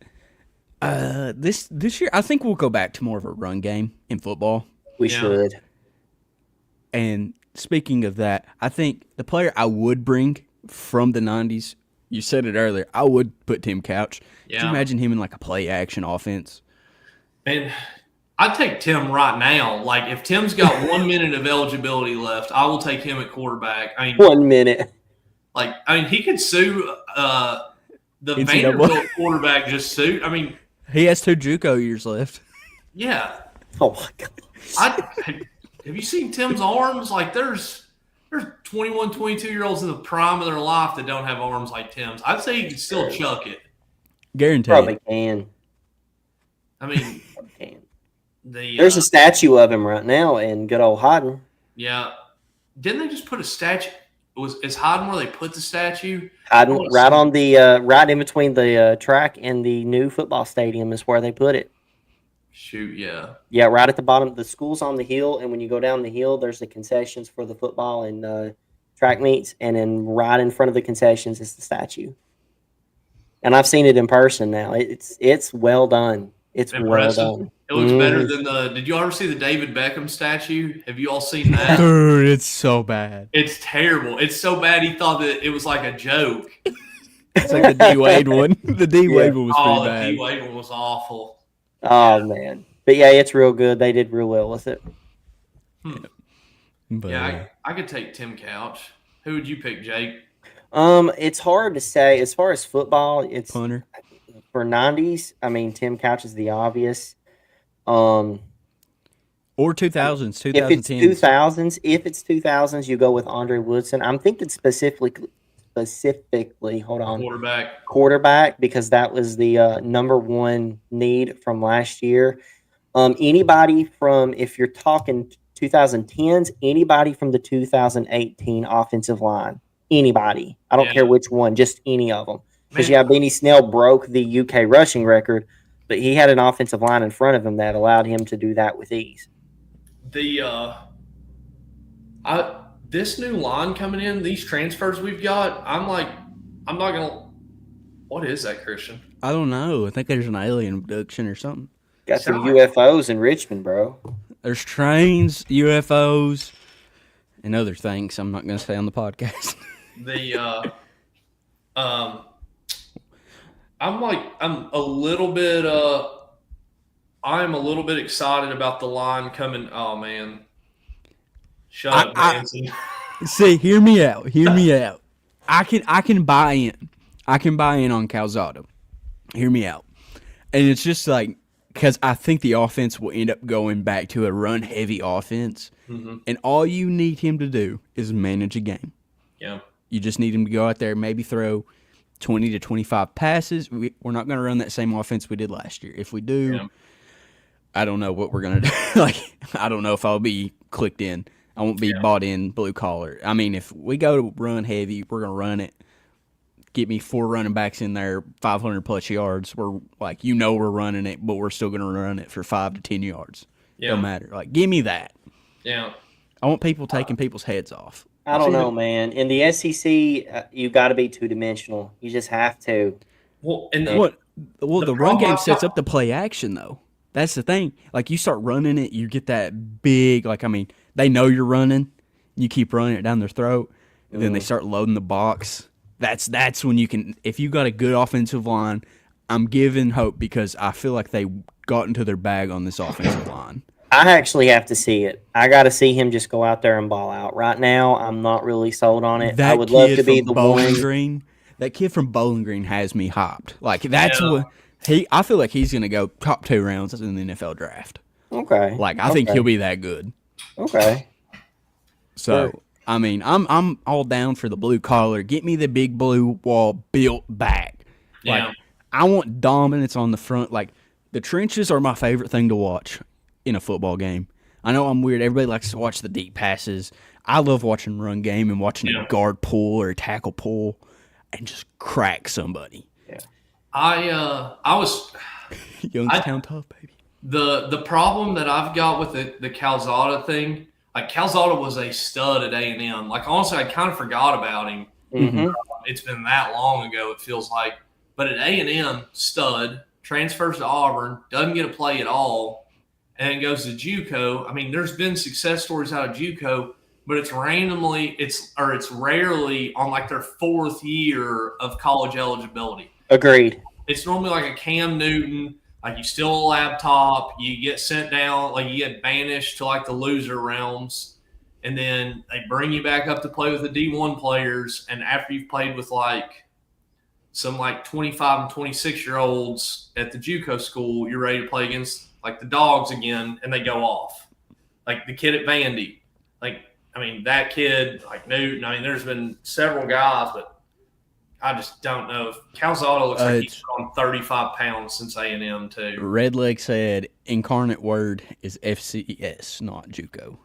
this year, I think we'll go back to more of a run game in football. We should. And speaking of that, I think the player I would bring from the 90s, you said it earlier, I would put Tim Couch. Yeah. Could you imagine him in a play-action offense? And I'd take Tim right now. If Tim's got 1 minute of eligibility left, I will take him at quarterback. 1 minute. He could sue the NCAA. Vanderbilt quarterback just sued. He has 2 JUCO years left. Yeah. Oh, my God. Have you seen Tim's arms? There's there's 21, 22-year-olds in the prime of their life that don't have arms like Tim's. I'd say he can still chuck it. Guaranteed. Probably can. I mean, Can. the There's a statue of him right now in good old Hodden. yeah. Didn't they just put a statue? Is Hyden where they put the statue? Hodden, right on the right in between the track and the new football stadium is where they put it. Shoot, yeah. Yeah, right at the bottom. The school's on the hill, and when you go down the hill, there's the concessions for the football and track meets, and then right in front of the concessions is the statue. And I've seen it in person now. It's well done. It's Impressive. well done. It looks better than the. Did you ever see the David Beckham statue? Have you all seen that? Dude, it's so bad. It's terrible. It's so bad he thought that it was like a joke. It's like the D Wade one. The D Wade one was pretty Oh, the bad. D Wade one was awful. Oh man, but yeah, it's real good. They did real well with it. But, Yeah, I could take Tim Couch. Who would you pick, Jake? It's hard to say as far as football. It's punter. for '90s. I mean, Tim Couch is the obvious. Or 2000s, 2010s. If it's 2000s, you go with Andre Woodson. I'm thinking specifically. Hold on, quarterback because that was the number one need from last year. Anybody from, if you're talking 2010s, anybody from the 2018 offensive line, anybody. I don't care which one, just any of them. Because Benny Snell broke the UK rushing record, but he had an offensive line in front of him that allowed him to do that with ease. This new line coming in, these transfers we've got, I'm not gonna. What is that, Christian? I don't know. I think there's an alien abduction or something. Got some UFOs in Richmond, bro. There's trains, UFOs, and other things I'm not going to say on the podcast. I'm a little bit excited about the line coming. Oh man, shut up, Nancy. See, hear me out. I can buy in. I can buy in on Calzado. Hear me out. And it's just like, because I think the offense will end up going back to a run-heavy offense. Mm-hmm. And all you need him to do is manage a game. Yeah. You just need him to go out there and maybe throw 20 to 25 passes. We're not going to run that same offense we did last year. If we do, I don't know what we're going to do. I don't know if I'll be clicked in. I won't be bought in blue collar. I mean, if we go to run heavy, we're going to run it. Get me 4 running backs in there, 500-plus yards. We're we're running it, but we're still going to run it for 5 to 10 yards. Yeah. Don't matter. Give me that. Yeah. I want people taking people's heads off. I don't know, man. In the SEC, you got to be two-dimensional. You just have to. Well, the run game sets up the play action, though. That's the thing. You start running it, you get that big, they know you're running. You keep running it down their throat, and then they start loading the box. That's when you can, if you got a good offensive line, I'm giving hope because I feel like they got into their bag on this offensive line. I actually have to see it. I got to see him just go out there and ball out. Right now, I'm not really sold on it. I would love to be the Bowling one. Green, that kid from Bowling Green has me hopped. What I feel like he's going to go top 2 rounds in the NFL draft. Okay. I think he'll be that good. Okay. So, sure. I mean, I'm all down for the blue collar. Get me the big blue wall built back. I want dominance on the front. The trenches are my favorite thing to watch in a football game. I know I'm weird. Everybody likes to watch the deep passes. I love watching run game and watching a guard pull or a tackle pull and just crack somebody. Yeah. I was Youngstown tough, baby. The problem that I've got with the Calzada thing, Calzada was a stud at A&M. Honestly, I kind of forgot about him. Mm-hmm. It's been that long ago, it feels like. But at A&M, stud, transfers to Auburn, doesn't get a play at all, and then goes to JUCO. I mean, there's been success stories out of JUCO, but it's rarely on their 4th year of college eligibility. Agreed. It's normally like a Cam Newton. You steal a laptop, you get sent down, you get banished to the loser realms, and then they bring you back up to play with the D1 players. And after you've played with some 25 and 26-year-olds at the JUCO school, you're ready to play against the dogs again, and they go off. The kid at Vandy, I mean, that kid, like Newton, I mean, there's been several guys, but I just don't know. If Calzada looks like he's put on 35 pounds since A&M, too. Redleg said incarnate word is FCS, not JUCO.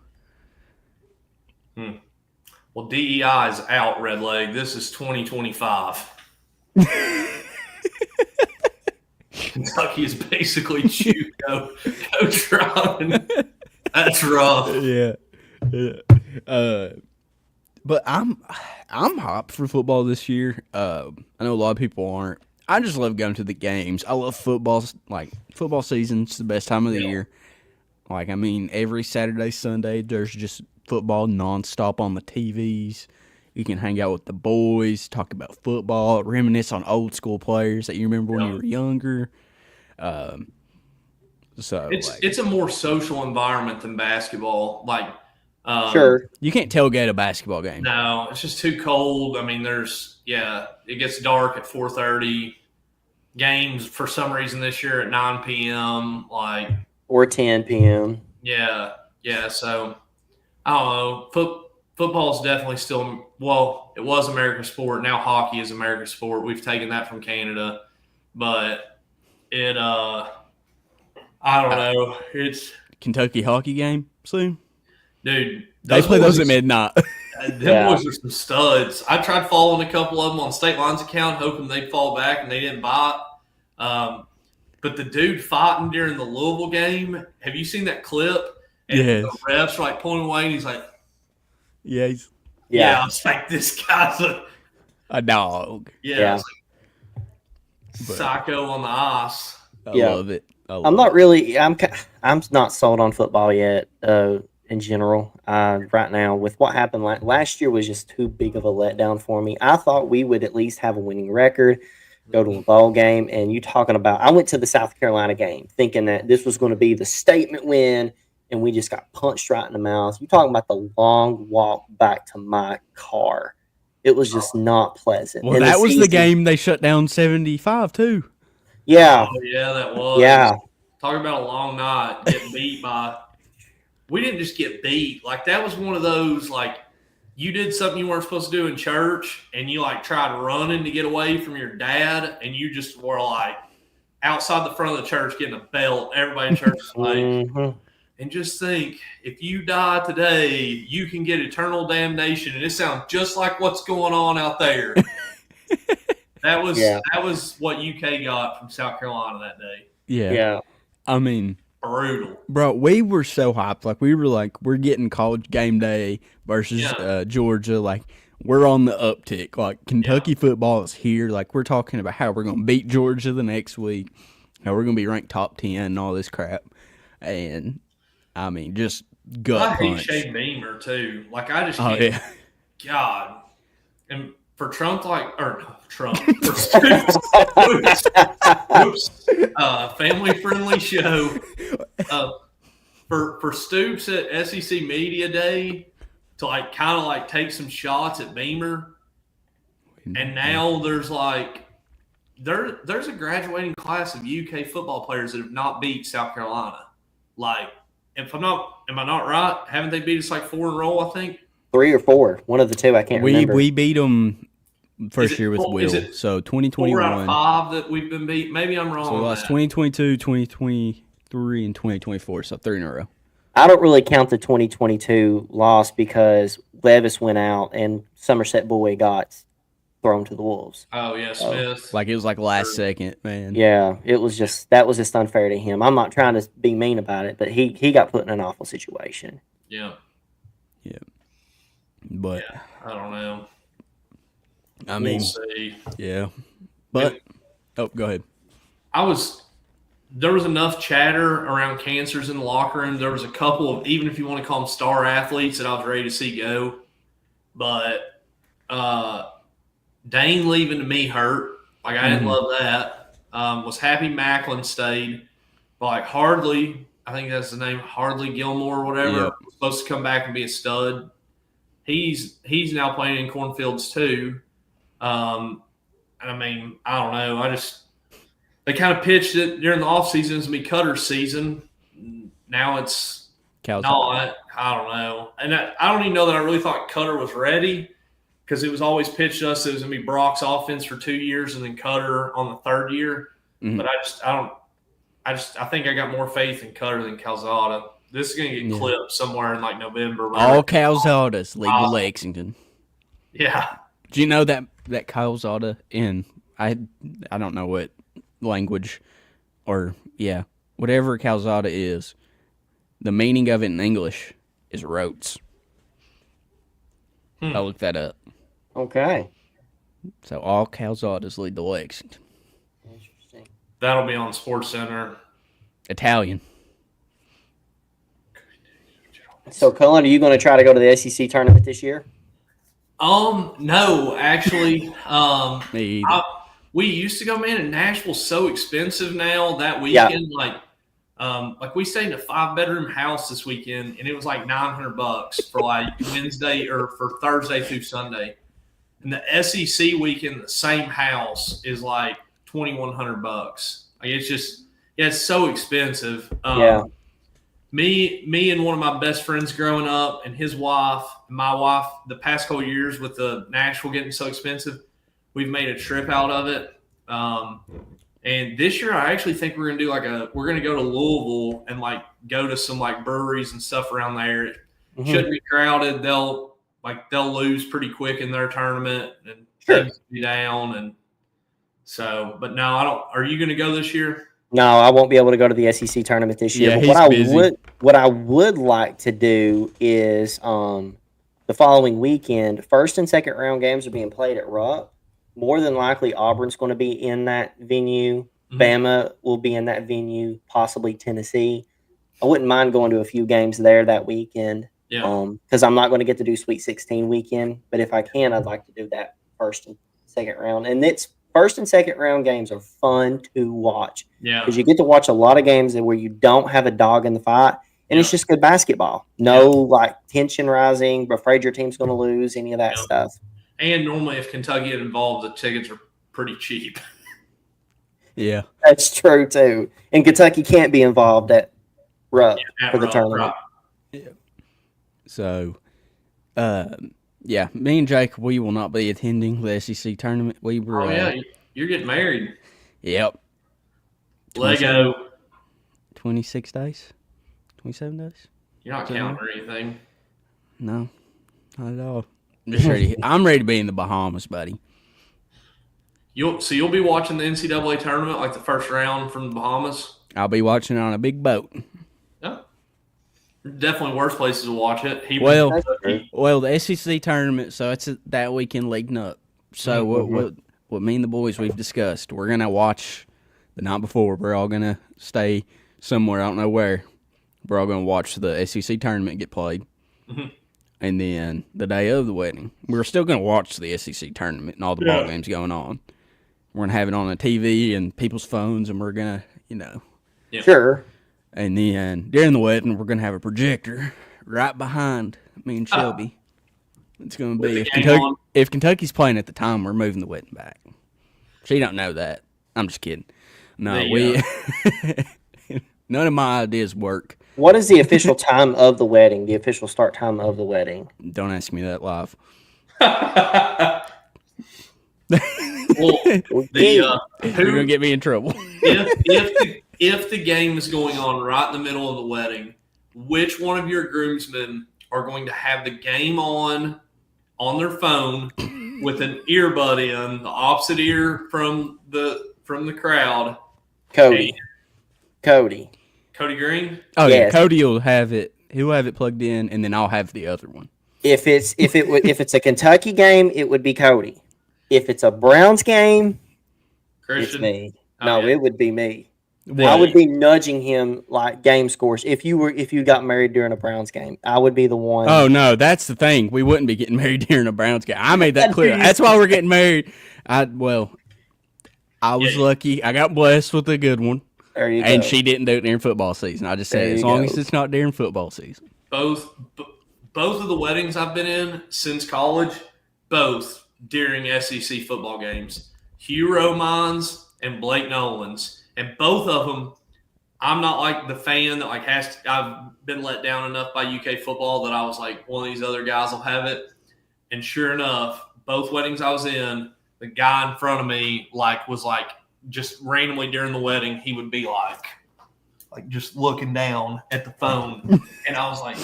Well, DEI is out, Redleg. This is 2025. Kentucky is basically JUCO. Coach Ryan. That's rough. Yeah. But I'm hyped for football this year. I know a lot of people aren't. I just love going to the games. I love football. Like, football season's the best time of the year. Like, I mean, every Saturday, Sunday, there's just football nonstop on the TVs. You can hang out with the boys, talk about football, reminisce on old school players that you remember when you were younger. So it's a more social environment than basketball. Like, Sure. you can't tailgate a basketball game. No, it's just too cold. I mean, it gets dark at 4:30. Games for some reason this year at 9 p.m. Like, Or 10 p.m. yeah. So I don't know. Football's definitely still, well, it was America's sport. Now hockey is America's sport. We've taken that from Canada, but I don't know. It's Kentucky hockey game soon. dude. They play those at boys- midnight. Them boys are some studs. I tried following a couple of them on State Line's account, hoping they'd fall back, and they didn't bite. But the dude fighting during the Louisville game, have you seen that clip? And Yes. the refs are like pulling away, and he's like, Yeah, he's "Yeah, I was like, this guy's a dog. I was like, psycho on the ice." I Yeah. love it. I'm not really. I'm not sold on football yet. In general, right now with what happened last year was just too big of a letdown for me. I thought we would at least have a winning record, go to a bowl game, and you talking about. I went to the South Carolina game thinking that this was going to be the statement win, and we just got punched right in the mouth. You talking about the long walk back to my car? It was just not pleasant. Well, And that was the season- game they shut down 75 too. Yeah, Oh, yeah, that was. yeah. Talking about a long night, getting beat by. We didn't just get beat. Like, that was one of those, like, you did something you weren't supposed to do in church, and you, like, tried running to get away from your dad, and you just were, like, outside the front of the church getting a belt. Everybody in church was like, Mhm. and just think, if you die today, you can get eternal damnation. And it sounds just like what's going on out there. That was what UK got from South Carolina that day. Yeah. Yeah. I mean, Brutal. bro, we were so hyped. Like, we were like, we're getting college game day versus Georgia. Like, we're on the uptick. Like, Kentucky football is here. Like, we're talking about how we're going to beat Georgia the next week, how we're going to be ranked top 10 and all this crap. And, I mean, just gut I hate punch. Shane Beamer, too. Like, I just Oh, can't. yeah. God. And for Trump, for family-friendly show. For Stoops at SEC Media Day to, like, kind of, like, take some shots at Beamer. And now there's like there's a graduating class of UK football players that have not beat South Carolina. Like, am I not right? Haven't they beat us like 4 in a row? I think 3 or 4, one of the two. I can't remember. We beat them first Is it year with four- is Will. it So 4 2021. out of 5 that we've been beat. Maybe I'm wrong. So we on lost that. 2022, 2023, and 2024. So 3 in a row. I don't really count the 2022 loss because Levis went out and Somerset Boy got thrown to the Wolves. Oh yeah, Smith. Like, it was like last second, man. Yeah, it was that was just unfair to him. I'm not trying to be mean about it, but he got put in an awful situation. Yeah, But, I don't know. I mean, We'll see. yeah. But, oh, go ahead. There was enough chatter around cancers in the locker room. There was a couple of, even if you want to call them star athletes, that I was ready to see go. But Dane leaving to me hurt. Like, I didn't love that. Was happy Macklin stayed. But, like, Hardley, I think that's the name, Hardley Gilmore or whatever, Yep. was supposed to come back and be a stud. He's now playing in Cornfields too. I mean, I don't know. They kind of pitched it during the offseason as me Cutter's season. Now it's Calzada. No, I don't know. And I don't even know that I really thought Cutter was ready because it was always pitched to us that it was going to be Brock's offense for 2 years and then Cutter on the third year. Mhm. But I think I got more faith in Cutter than Calzada. This is going to get clipped somewhere in like November. All Calzadas lead to Lexington. Yeah. Do you know that Calzada in I don't know what language or whatever Calzada is, the meaning of it in English is rotes. I'll look that up. Okay. So all Calzadas lead to Lexington. Interesting. That'll be on Sports Center. Italian. So, Cullen, are you going to try to go to the SEC tournament this year? No, actually. Me either. We used to go, man, and Nashville's so expensive now that weekend. Yeah. Like we stayed in a 5-bedroom house this weekend, and it was like $900 for like Wednesday or for Thursday through Sunday. And the SEC weekend, the same house is like $2,100. Like it's just, it's so expensive. Yeah. Me and one of my best friends growing up, and his wife, and my wife, the past couple of years with the Nashville getting so expensive, we've made a trip out of it. And this year, I actually think we're gonna do we're gonna go to Louisville and like go to some like breweries and stuff around there. It shouldn't be crowded. They'll lose pretty quick in their tournament and things will be down. And so, but no, I don't. Are you gonna go this year? No, I won't be able to go to the SEC tournament this year. Yeah, But he's busy. what I would like to do is the following weekend, first and second round games are being played at Rupp. More than likely, Auburn's going to be in that venue. Mhm. Bama will be in that venue, possibly Tennessee. I wouldn't mind going to a few games there that weekend. Yeah. Because I'm not going to get to do Sweet 16 weekend, but if I can, I'd like to do that first and second round. And it's first and second round games are fun to watch Yeah. because you get to watch a lot of games where you don't have a dog in the fight, and it's just good basketball. No like tension rising, but afraid your team's going to lose, any of that stuff. And normally, if Kentucky get involved, the tickets are pretty cheap. Yeah. That's true too. And Kentucky can't be involved at Rupp for the tournament. Right. So, me and Jake, we will not be attending the SEC tournament. We were. Oh yeah, you're getting married. Yep. Lego. 26 days? 27 days? You're not counting or anything. No, not at all. I'm just ready. I'm ready to be in the Bahamas, buddy. You'll be watching the NCAA tournament, like the first round from the Bahamas. I'll be watching it on a big boat. No, definitely worse places to watch it. Well, the SEC tournament, so it's that weekend leading up. So what me and the boys we've discussed, we're gonna watch the night before. We're all gonna stay somewhere, I don't know where. We're all gonna watch the SEC tournament get played. Mm-hmm. And then the day of the wedding, we're still going to watch the SEC tournament and all the ball games going on. We're going to have it on the TV and people's phones, and we're going to, Sure. And then during the wedding, we're going to have a projector right behind me and Shelby. It's going to be if Kentucky's playing at the time, we're moving the wedding back. She don't know that. I'm just kidding. No, none of my ideas work. What is the official time of the wedding? The official start time of the wedding? Don't ask me that live. You're gonna get me in trouble. if the game is going on right in the middle of the wedding, which one of your groomsmen are going to have the game on their phone with an earbud in the opposite ear from the crowd? Cody. Cody Green? Oh Yes. yeah, Cody will have it. He'll have it plugged in, and then I'll have the other one. If it's a Kentucky game, it would be Cody. If it's a Browns game, Christian? it's me. Oh, No, yeah. it would be me. Well, I would be nudging him like game scores. If you got married during a Browns game, I would be the one. Oh no, that's the thing. We wouldn't be getting married during a Browns game. I made that clear. That's why we're getting married. I was lucky. I got blessed with a good one. There you And go. she didn't do it during football season. I just said There as you long go. as it's not during football season. Both of the weddings I've been in since college, both during SEC football games. Hugh Romines and Blake Nolan's. And both of them, I'm not like the fan that like I've been let down enough by UK football that I was like, one of these other guys will have it. And sure enough, both weddings I was in, the guy in front of me was just randomly during the wedding, he would be like just looking down at the phone. And I was like,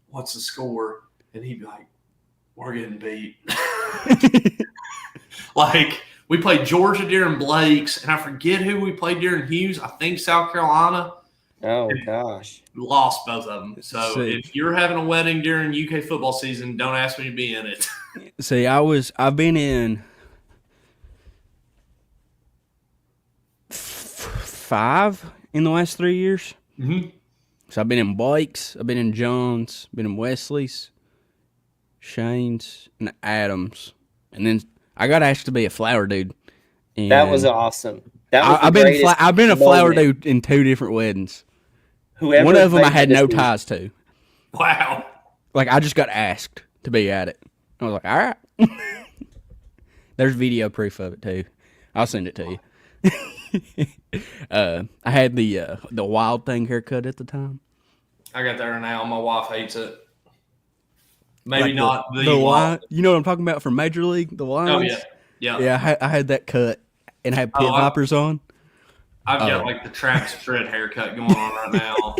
what's the score? And he'd be like, we're getting beat. Like, we played Georgia during Blake's, and I forget who we played during Hughes. I think South Carolina. Oh, gosh. Lost both of them. So See. if you're having a wedding during UK football season, don't ask me to be in it. See, I've been in 5 in the last 3 years. Mm-hmm. So I've been in Blake's, I've been in John's, been in Wesley's, Shane's, and Adams. And then I got asked to be a flower dude. And That was awesome. That was I've been a flower moment. dude in 2 different weddings. Whoever One of them I invited had no us to- ties to. Wow. Like, I just got asked to be at it. I was like, all right. There's video proof of it, too. I'll send it to you. I had the Wild Thing haircut at the time. I got there now. My wife hates it. Maybe Like not the Lion. wild. You know what I'm talking about from Major League? The Lions? Oh, yeah. Yeah. Yeah, I had that cut and had pit Oh, I- vipers on. I've got like the Travis Shred haircut going on right now.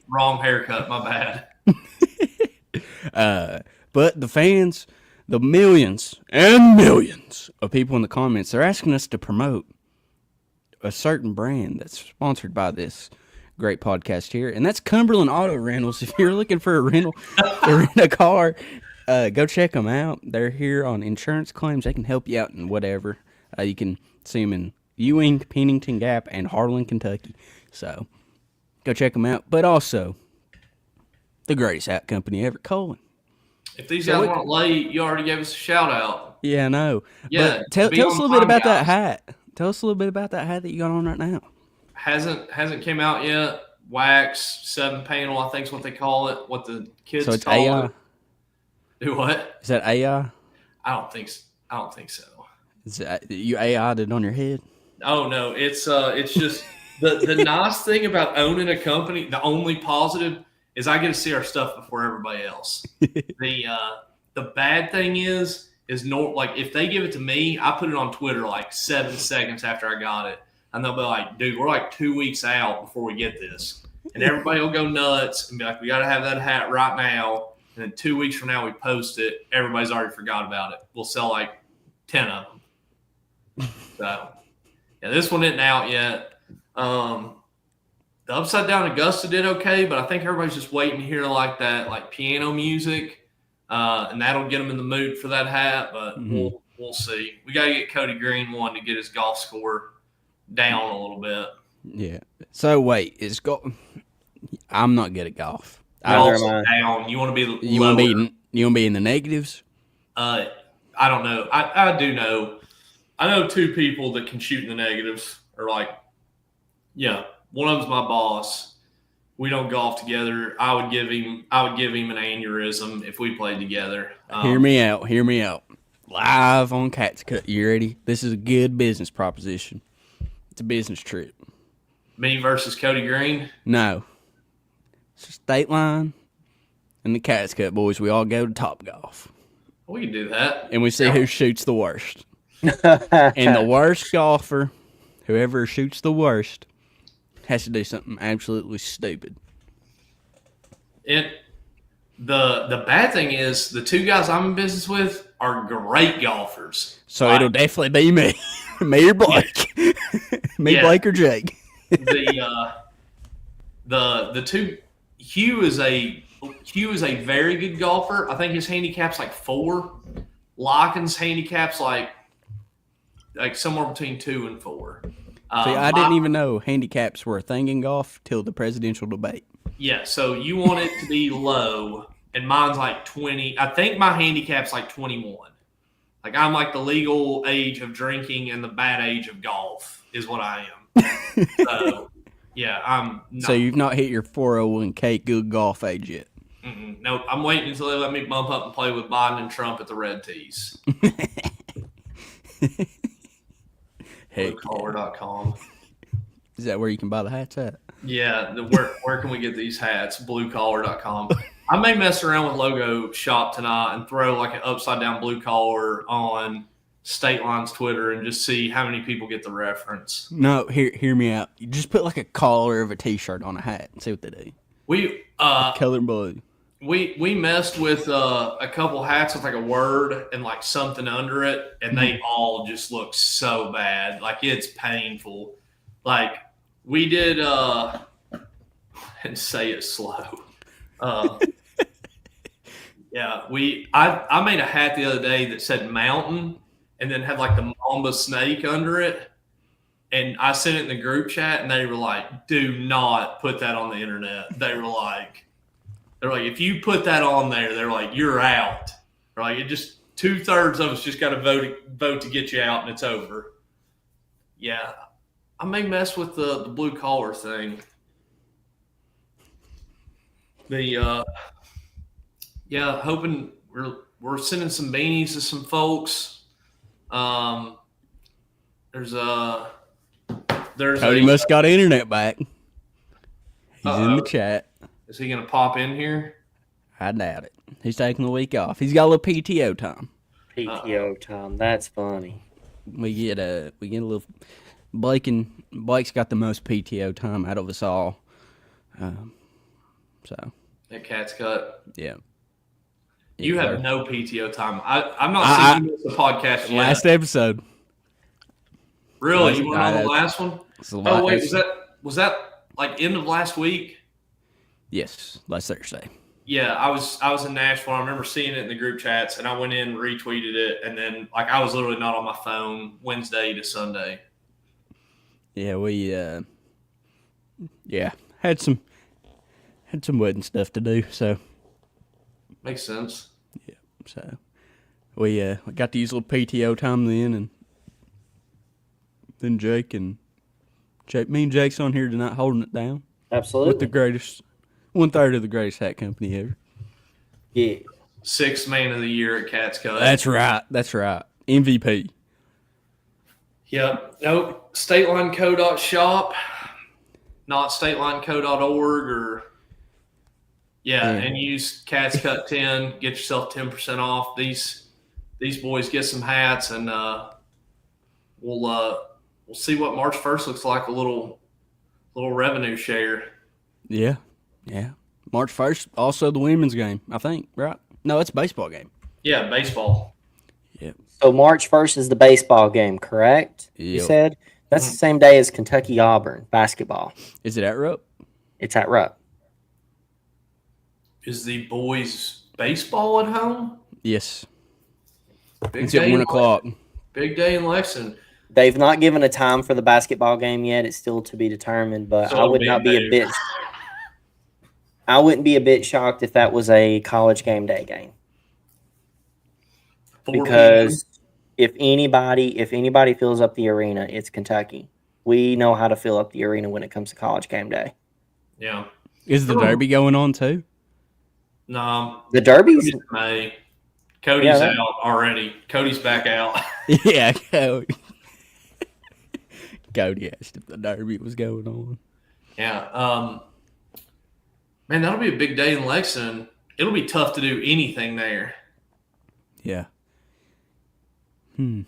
Wrong haircut. My bad. But the fans, the millions and millions of people in the comments, they're asking us to promote a certain brand that's sponsored by this great podcast here, and that's Cumberland Auto Rentals. If you're looking for a rental to rent a car, go check them out. They're here on insurance claims. They can help you out in whatever. You can see them in Ewing, Pennington Gap, and Harlan, Kentucky. So go check them out. But also, the greatest hat company ever, Colin. If these guys weren't late, you already gave us a shout out. Yeah, I know. Yeah, But tell be us a on little bit time, about that guys. hat. Tell us a little bit about that hat that you got on right now. Hasn't came out yet. Wax 7-panel, I think is what they call it. What the kids So it's call AI. it. Do what? Is that AI? I don't think so. Is that, you AI'd it on your head? Oh no, it's just the nice thing about owning a company. The only positive is I get to see our stuff before everybody else. The bad thing is like if they give it to me, I put it on Twitter like 7 seconds after I got it, and they'll be like, "Dude, we're like 2 weeks out before we get this," and everybody will go nuts and be like, "We got to have that hat right now." And then 2 weeks from now, we post it. Everybody's already forgot about it. We'll sell like 10 of them. So. Yeah, this one isn't out yet. The Upside Down Augusta did okay, but I think everybody's just waiting to hear like that, like piano music, and that'll get them in the mood for that hat. But we'll see. We got to get Cody Green one to get his golf score down a little bit. Yeah. So wait, I'm not good at golf. Neither Also am I. down. You want to be You want to be in the negatives? I don't know. I do know. I know 2 people that can shoot in the negatives. Or like, yeah, one of them's my boss. We don't golf together. I would give him an aneurysm if we played together. Hear me out. Live on Cat's Cut. You ready? This is a good business proposition. It's a business trip. Me versus Cody Green. No. It's a state line and the Cat's Cut boys. We all go to Top Golf. We can do that. And we see who shoots the worst. And the worst golfer, whoever shoots the worst, has to do something absolutely stupid. The bad thing is the 2 guys I'm in business with are great golfers. So it'll definitely be me. Me or Blake. Me, Yeah. Blake, or Jake. The 2 Hugh is a very good golfer. I think his handicap's like 4. Larkin's handicap's like somewhere between 2 and 4. See, I didn't even know handicaps were a thing in golf till the presidential debate. Yeah, so you want it to be low, and mine's like 20. I think my handicap's like 21. Like I'm like the legal age of drinking and the bad age of golf is what I am. So yeah, I'm not. So you've not hit your 401k good golf age yet. Nope, I'm waiting until they let me bump up and play with Biden and Trump at the Red Tees. Heck, Lukeholler.com. Is that where you can buy the hats at? Yeah, where can we get these hats? Bluecollar.com. I may mess around with Logo Shop tonight and throw like an upside down blue collar on State Line's Twitter and just see how many people get the reference. No, hear me out. You just put like a collar of a T-shirt on a hat and see what they do. We Color blue. we messed with a couple hats with like a word and like something under it, and they all just look so bad. Like it's painful. Like we did and say it slow. Yeah, I made a hat the other day that said mountain and then had like the mamba snake under it. And I sent it in the group chat and they were like, do not put that on the internet. They're like, if you put that on there, they're like, you're out. They're like, it just 2/3 of us just got to vote to get you out and it's over. Yeah. I may mess with the blue collar thing. Hoping we're sending some beanies to some folks. There's Cody must got internet back. He's in the chat. Is he gonna pop in here? I doubt it. He's taking the week off. He's got a little PTO time. PTO time. That's funny. We get a little. Blake's got the most PTO time out of us all. So At Cat's Cut. yeah. You have no PTO time. I'm not seeing this podcast yet. Last episode. Really? You went on the last one? Oh wait, was that like end of last week? Yes, last Thursday. Yeah, I was in Nashville. I remember seeing it in the group chats, and I went in, retweeted it, and then like I was literally not on my phone Wednesday to Sunday. Yeah, we had some wedding stuff to do, so Makes sense. yeah, so we got to use a little PTO time then, and then me and Jake's on here tonight holding it down. Absolutely. With the greatest, 1/3 of the greatest hat company ever. Yeah. 6th man of the year at Cat's Cut. That's right. MVP. Yep. Nope. StatelineCo.shop, not StatelineCo.org or and use Cat's Cut 10. Get yourself 10% off. These boys get some hats, and we'll see what March 1st looks like. A little revenue share. Yeah. March 1st, also the women's game, I think, right? No, it's a baseball game. Yeah, baseball. Yep. So March 1st is the baseball game, correct? Yep. You said? That's the same day as Kentucky-Auburn basketball. Is it at Rupp? It's at Rupp. Is the boys baseball at home? Yes. Big It's at day 1 in o'clock. Big day in Lexington. They've not given a time for the basketball game yet. It's still to be determined, but So I would not be a bit. I wouldn't be a bit shocked if that was a college game day game. 4 Because if anybody fills up the arena, it's Kentucky. We know how to fill up the arena when it comes to college game day. Yeah. Is the Derby going on too? No. The Derby's May. Cody's out already. Cody's back out. Yeah, Cody asked if the Derby was going on. Yeah. Man, that'll be a big day in Lexington. It'll be tough to do anything there. Yeah. You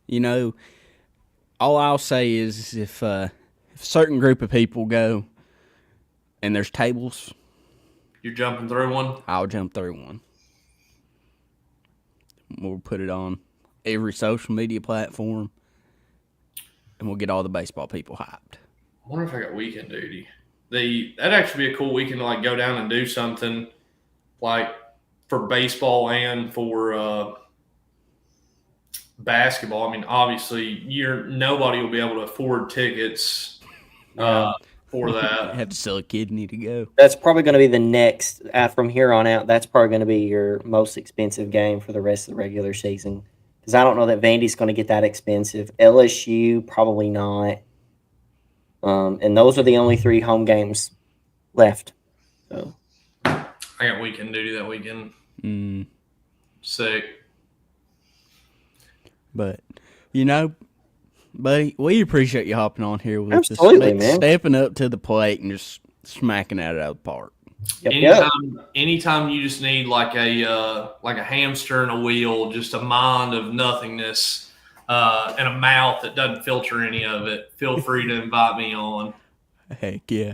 know, all I'll say is if a certain group of people go and there's tables, You're jumping through one? I'll jump through one. We'll put it on every social media platform, and we'll get all the baseball people hyped. I wonder if I got weekend duty. That'd actually be a cool weekend to like go down and do something like for baseball and for basketball. I mean, obviously, nobody will be able to afford tickets for that. Have to sell a kidney to go. That's probably going to be the next, from here on out, that's probably going to be your most expensive game for the rest of the regular season. Because I don't know that Vandy's going to get that expensive. LSU, probably not. And those are the only 3 home games left. So I got weekend duty that weekend. Sick. But, you know, buddy, we appreciate you hopping on here with Absolutely, us, man. stepping up to the plate and just smacking it out of the park. Yep. Anytime you just need like a hamster and a wheel, just a mind of nothingness, and a mouth that doesn't filter any of it, feel free to invite me on. Heck yeah.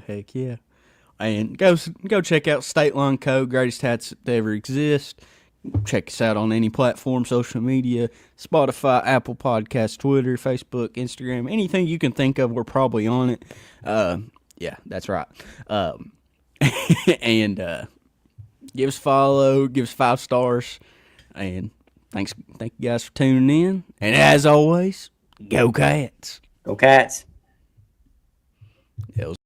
And go check out State Line Co. Greatest hats that ever exist. Check us out on any platform, social media, Spotify, Apple Podcasts, Twitter, Facebook, Instagram, anything you can think of, we're probably on it. Yeah, that's right. And give us a follow, give us 5 stars, and thank you guys for tuning in. And as always, go Cats. Go Cats. It was